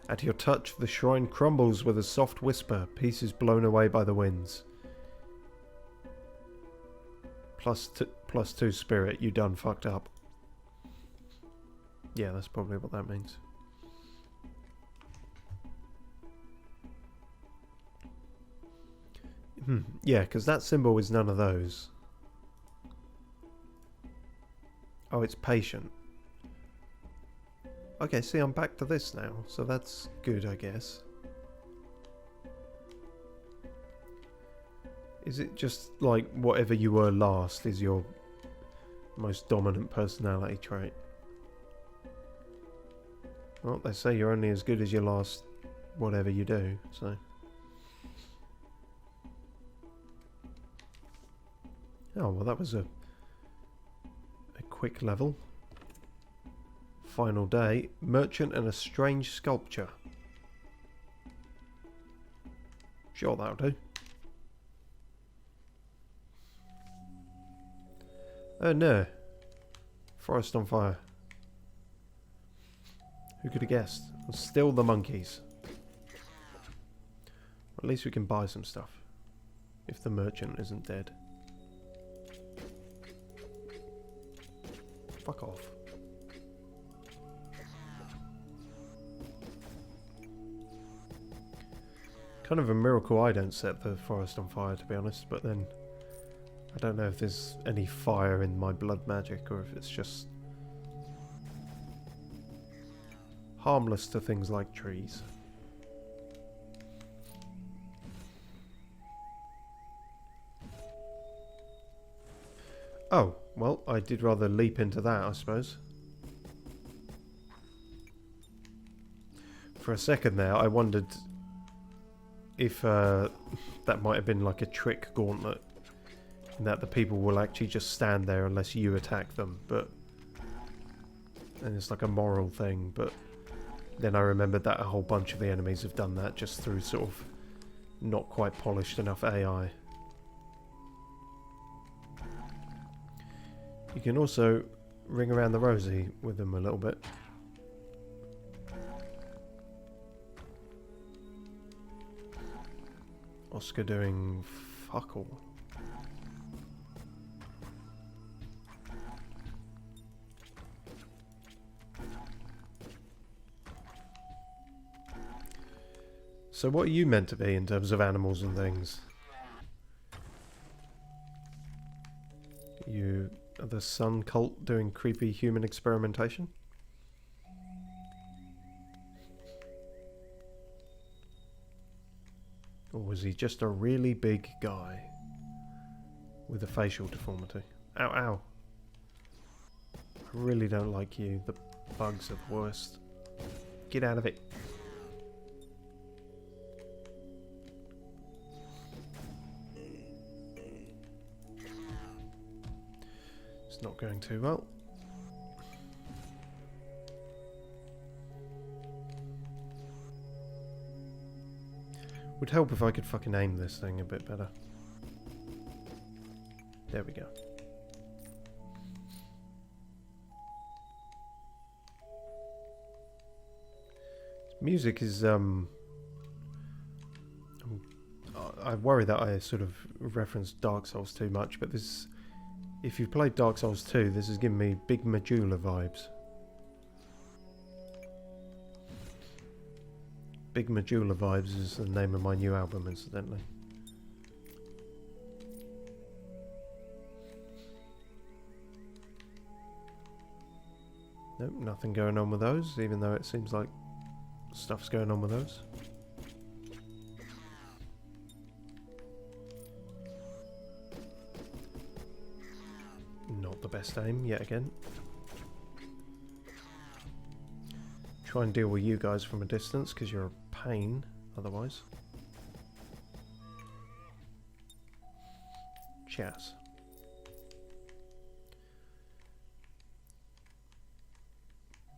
At your touch, the shrine crumbles with a soft whisper, pieces blown away by the winds. Plus 2 spirit, you done fucked up. Yeah, that's probably what that means. Yeah, because that symbol is none of those. Oh, it's patient. Okay, see, I'm back to this now, so that's good, I guess. Is it just like whatever you were last is your most dominant personality trait? Well, they say you're only as good as your last whatever you do, so... Oh, well that was a quick level. Final day. Merchant and a strange sculpture. Sure, that'll do. Oh no. Forest on fire. Who could have guessed? Still the monkeys. At least we can buy some stuff. If the merchant isn't dead. Fuck off. Kind of a miracle I don't set the forest on fire, to be honest, but then I don't know if there's any fire in my blood magic or if it's just harmless to things like trees. Oh, well, I did rather leap into that, I suppose. For a second there, I wondered if that might have been like a trick gauntlet, in that the people will actually just stand there unless you attack them, but... And it's like a moral thing, but then I remembered that a whole bunch of the enemies have done that just through sort of not quite polished enough AI. You can also ring around the rosy with them a little bit. Oscar doing fuck all. So what are you meant to be in terms of animals and things? You are the sun cult doing creepy human experimentation? Or was he just a really big guy with a facial deformity? Ow, ow. I really don't like you. The bugs are the worst. Get out of it. It's not going too well. Would help if I could fucking aim this thing a bit better. There we go. Music is, I worry that I sort of referenced Dark Souls too much, but this, if you've played Dark Souls 2, this is giving me big Majula vibes. Big Majula Vibes is the name of my new album, incidentally. Nope, nothing going on with those, even though it seems like stuff's going on with those. Not the best aim, yet again. Try and deal with you guys from a distance, because you're a pain, otherwise. Cheers.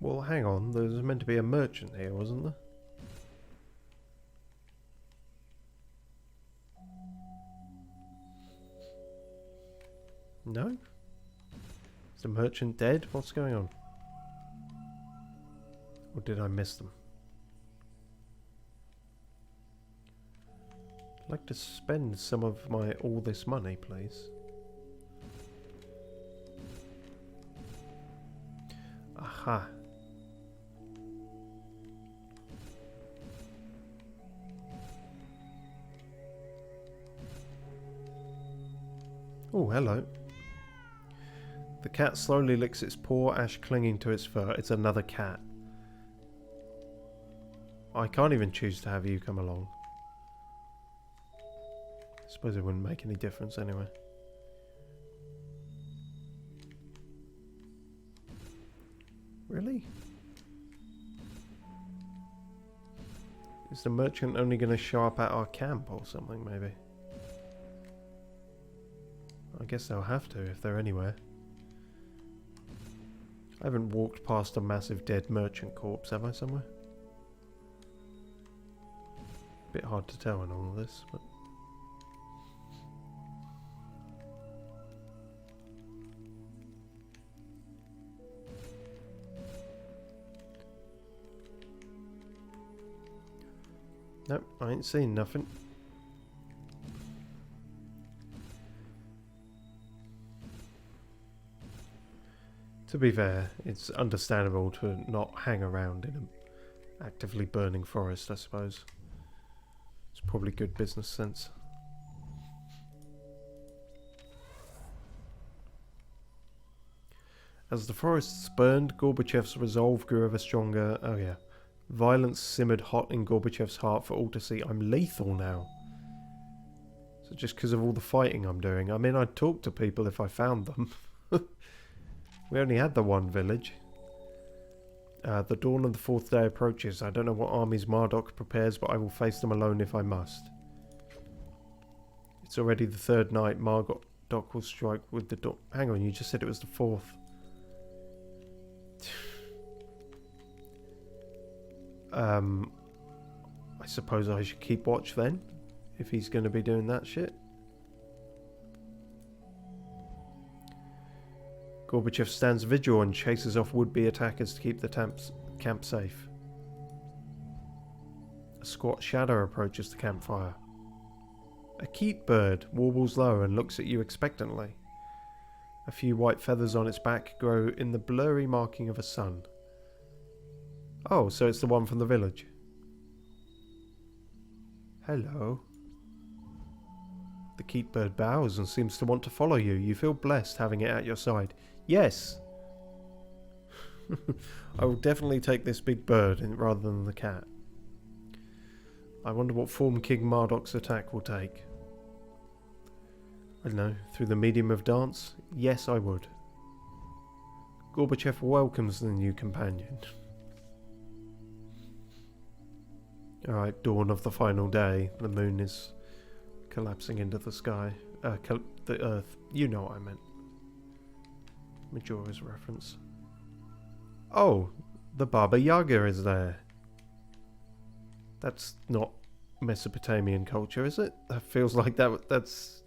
Well, hang on, there was meant to be a merchant here, wasn't there? No? Is the merchant dead? What's going on? Or did I miss them? I'd like to spend some of my all this money, please. Aha. Oh, hello. The cat slowly licks its paw, ash clinging to its fur. It's another cat. I can't even choose to have you come along. I suppose it wouldn't make any difference anyway. Really? Is the merchant only going to show up at our camp or something, maybe? I guess they'll have to if they're anywhere. I haven't walked past a massive dead merchant corpse, have I, somewhere? Bit hard to tell in all of this, but... Nope, I ain't seen nothing. To be fair, it's understandable to not hang around in an actively burning forest, I suppose. It's probably good business sense. As the forests burned, Gorbachev's resolve grew ever stronger. Oh yeah. Violence simmered hot in Gorbachev's heart for all to see. I'm lethal now. So just because of all the fighting I'm doing. I mean, I'd talk to people if I found them. We only had the one village. The dawn of the fourth day approaches. I don't know what armies Marduk prepares, but I will face them alone if I must. It's already the third night. Marduk will strike with the dawn. Hang on, you just said it was the fourth. I suppose I should keep watch then, if he's going to be doing that shit. Gorbachev stands vigil and chases off would-be attackers to keep the camp safe. A squat shadow approaches the campfire. A keat bird warbles low and looks at you expectantly. A few white feathers on its back grow in the blurry marking of a sun. Oh, so it's the one from the village. Hello. The keat bird bows and seems to want to follow you. You feel blessed having it at your side. Yes. I will definitely take this big bird rather than the cat. I wonder what form King Marduk's attack will take. I don't know, through the medium of dance? Yes, I would. Gorbachev welcomes the new companion. Alright, dawn of the final day. The moon is collapsing into the sky. The earth. You know what I meant. Majora's reference. Oh, the Baba Yaga is there. That's not Mesopotamian culture, is it? That feels like that's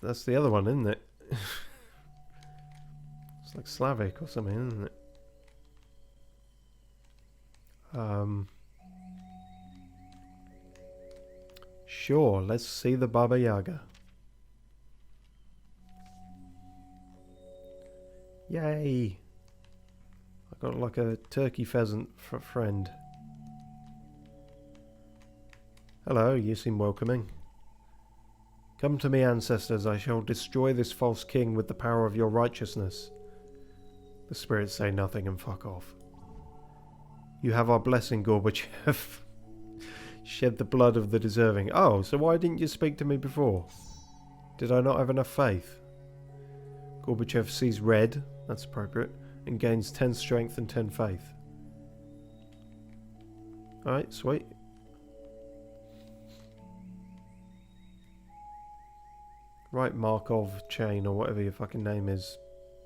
the other one, isn't it? It's like Slavic or something, isn't it? Sure, let's see the Baba Yaga. Yay! I got like a turkey pheasant friend. Hello, you seem welcoming. Come to me, ancestors, I shall destroy this false king with the power of your righteousness. The spirits say nothing and fuck off. You have our blessing, Gorbachev. Shed the blood of the deserving. Oh, so why didn't you speak to me before? Did I not have enough faith? Gorbachev sees red, that's appropriate, and gains 10 strength and 10 faith. Alright, sweet. Right, Markov chain, or whatever your fucking name is.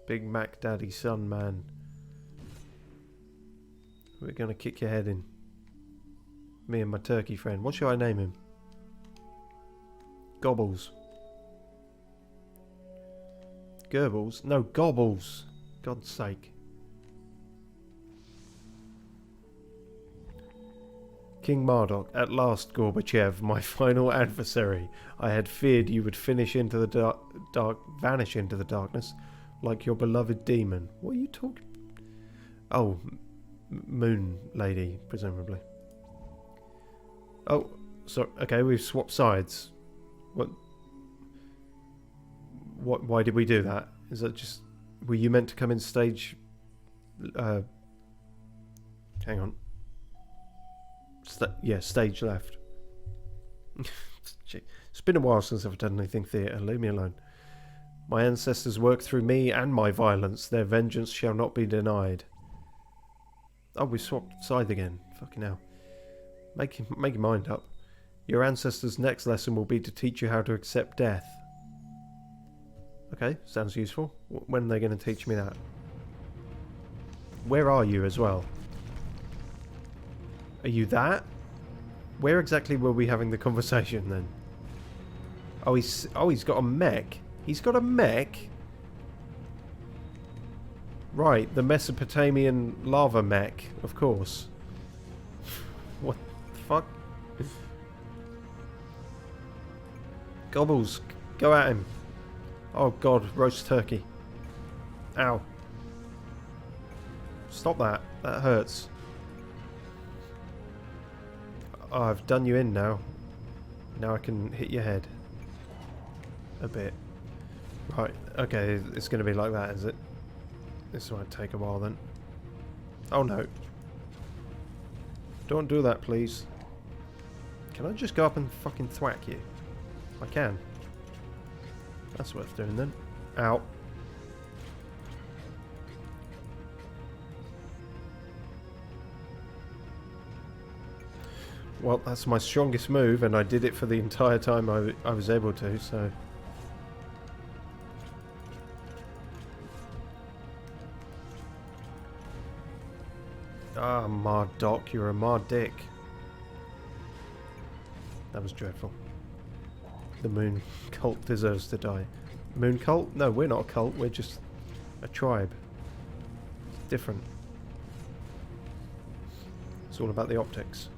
Big Mac Daddy son man. We're gonna kick your head in. Me and my turkey friend. What should I name him? Gobbles. Goebbels? No, Gobbles. God's sake. King Marduk, at last, Gorbachev, my final adversary. I had feared you would vanish into the darkness, like your beloved demon. What are you talking? Oh, Moon Lady, presumably. Oh, so okay, we've swapped sides. What? Why did we do that? Is that just? Were you meant to come in stage? Hang on. Yeah, stage left. It's been a while since I've done anything theatre. Leave me alone. My ancestors worked through me and my violence. Their vengeance shall not be denied. Oh, we swapped side again. Fucking hell. Make your mind up. Your ancestors' next lesson will be to teach you how to accept death. Okay, sounds useful. When are they going to teach me that? Where are you as well? Are you that? Where exactly were we having the conversation then? Oh, he's got a mech. He's got a mech? Right, the Mesopotamian lava mech, of course. What the fuck? Gobbles, go at him. Oh god, roast turkey. Ow. Stop that. That hurts. Oh, I've done you in now. Now I can hit your head. A bit. Right, okay, it's going to be like that, is it? This might take a while then. Oh no. Don't do that, please. Can I just go up and fucking thwack you? I can. That's worth doing then. Ow. Well, that's my strongest move, and I did it for the entire time I was able to, so... Ah, Marduk, you're a Mardick. That was dreadful. The moon cult deserves to die. Moon cult? No, we're not a cult, we're just a tribe. It's different. It's all about the optics.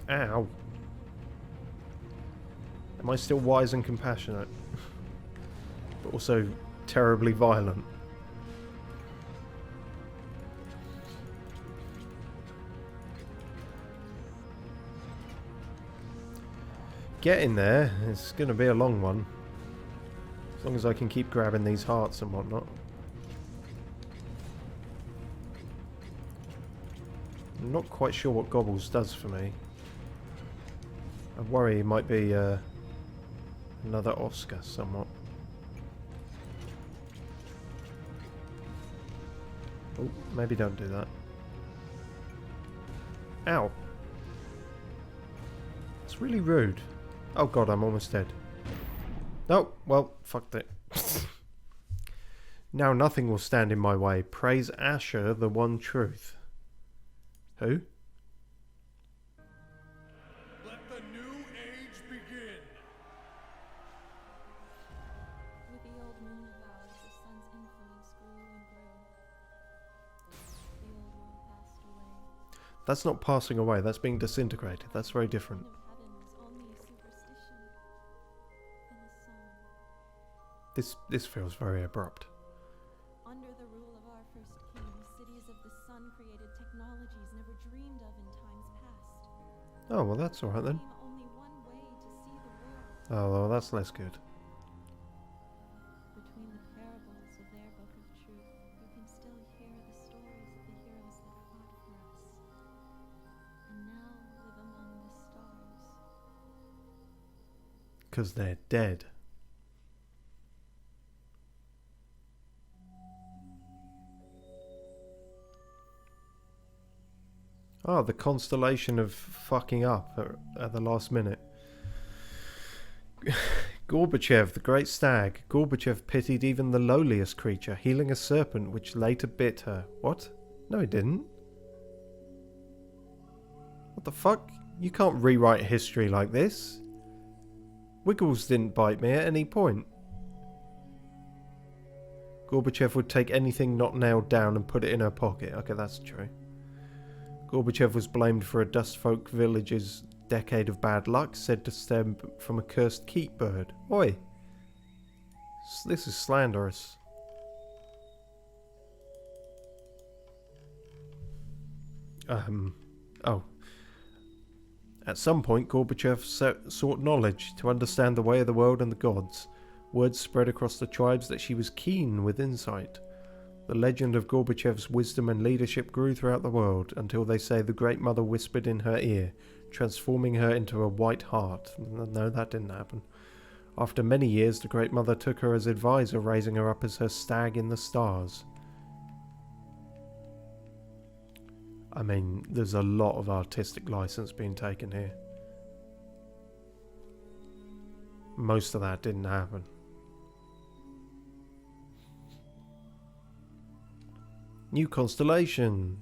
Ow. Am I still wise and compassionate? But also terribly violent. Getting there, it's going to be a long one. As long as I can keep grabbing these hearts and whatnot. I'm not quite sure what Gobbles does for me. I worry he might be another Oscar somewhat. Oh, maybe don't do that. Ow. It's really rude. Oh god, I'm almost dead. Oh, well, fucked it. Now nothing will stand in my way. Praise Asher, the one truth. Who? Let the new age begin. With the old moon of ours, the sun's influence grew and grew. The old world passed away. That's not passing away, that's being disintegrated. That's very different. The end of heaven was only a superstition and a song. This feels very abrupt. Under the rule of our first king, cities of the sun created technologies never dreamed of in times past. Oh, well, that's alright then. There came only one way to see the world. Oh, well, that's less good. Between the parables of their book of truth, you can still hear the stories of the heroes that fought for us, and now live among the stars. Because they're dead. Oh, the constellation of fucking up at the last minute. Gorbachev, the great stag. Gorbachev pitied even the lowliest creature, healing a serpent which later bit her. What? No, he didn't. What the fuck? You can't rewrite history like this. Wiggles didn't bite me at any point. Gorbachev would take anything not nailed down and put it in her pocket. Okay, that's true. Gorbachev was blamed for a Dustfolk village's decade of bad luck, said to stem from a cursed keat bird. Oi! This is slanderous. Oh. At some point, Gorbachev sought knowledge to understand the way of the world and the gods. Word spread across the tribes that she was keen with insight. The legend of Gorbachev's wisdom and leadership grew throughout the world until they say the Great Mother whispered in her ear, transforming her into a white heart. No, that didn't happen. After many years, the Great Mother took her as advisor, raising her up as her stag in the stars. I mean, there's a lot of artistic license being taken here. Most of that didn't happen. New constellation.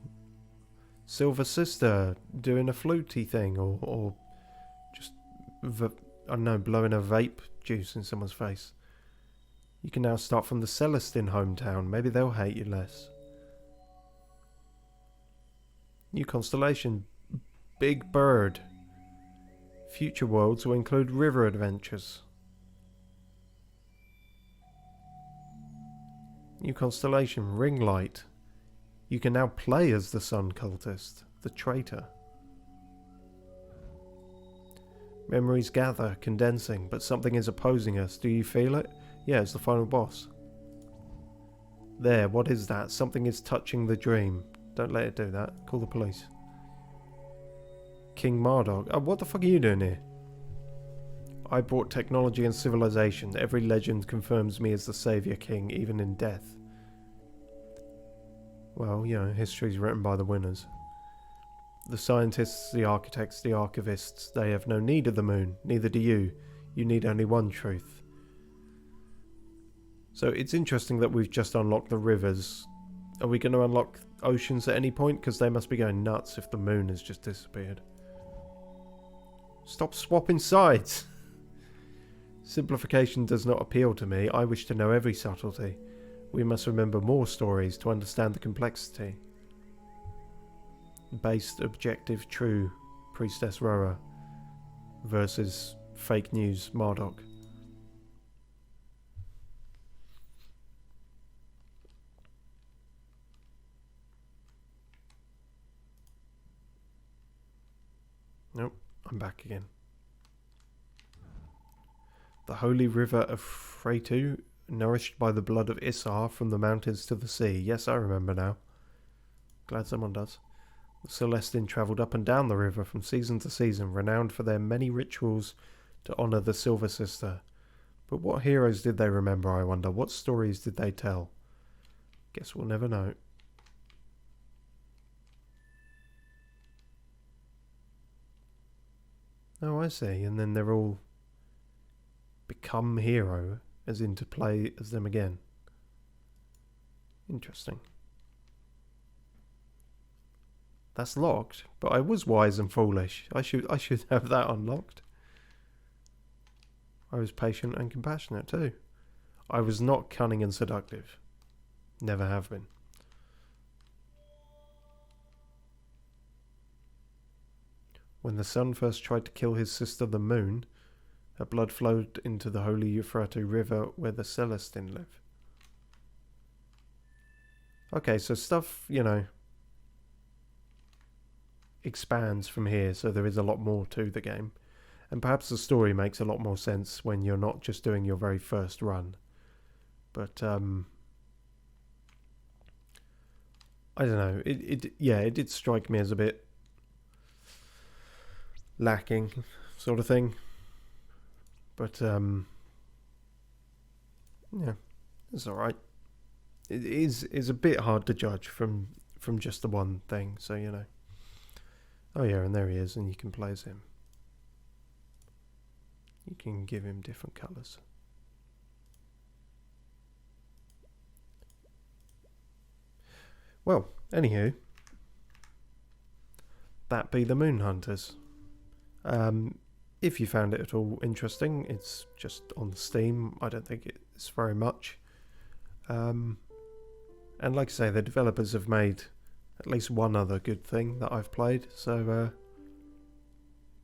Silver Sister doing a fluty thing, or just, I don't know, blowing a vape juice in someone's face. You can now start from the Celestine hometown. Maybe they'll hate you less. New constellation. Big Bird. Future worlds will include river adventures. New constellation. Ring Light. You can now play as the Sun Cultist, the traitor. Memories gather, condensing, but something is opposing us. Do you feel it? Yeah, it's the final boss. There, what is that? Something is touching the dream. Don't let it do that. Call the police. King Marduk. Oh, what the fuck are you doing here? I brought technology and civilization. Every legend confirms me as the savior king, even in death. Well, you know, history's written by the winners. The scientists, the architects, the archivists, they have no need of the moon. Neither do you. You need only one truth. So it's interesting that we've just unlocked the rivers. Are we going to unlock oceans at any point? Because they must be going nuts if the moon has just disappeared. Stop swapping sides! Simplification does not appeal to me. I wish to know every subtlety. We must remember more stories to understand the complexity. Based, objective, true, Priestess Rora versus fake news, Marduk. Nope, I'm back again. The holy river of Freytu, nourished by the blood of Isar from the mountains to the sea. Yes, I remember now. Glad someone does. The Celestine travelled up and down the river from season to season, renowned for their many rituals to honour the Silver Sister. But what heroes did they remember, I wonder? What stories did they tell? Guess we'll never know. Oh, I see. And then they're all become hero, as in to play as them again. Interesting. That's locked, but I was wise and foolish. I should have that unlocked. I was patient and compassionate too. I was not cunning and seductive. Never have been. When the sun first tried to kill his sister the moon, her blood flowed into the holy Euphrates River where the Celestine live. Okay, so stuff, you know, expands from here, so there is a lot more to the game. And perhaps the story makes a lot more sense when you're not just doing your very first run. But, I don't know. It did strike me as a bit lacking, sort of thing. But, yeah, it's alright. It is a bit hard to judge from just the one thing, so, you know. Oh yeah, and there he is, and you can play as him. You can give him different colours. Well, anywho, that be the Moon Hunters. If you found it at all interesting, it's just on Steam. I don't think it's very much. And like I say, the developers have made at least one other good thing that I've played. So,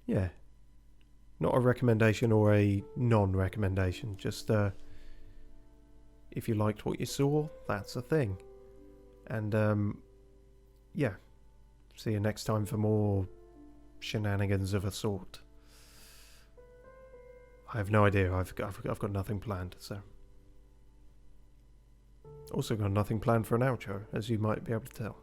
yeah. Not a recommendation or a non-recommendation. Just, if you liked what you saw, that's a thing. And, yeah. See you next time for more shenanigans of a sort. I have no idea. I've got nothing planned, so. Also got nothing planned for an outro, as you might be able to tell.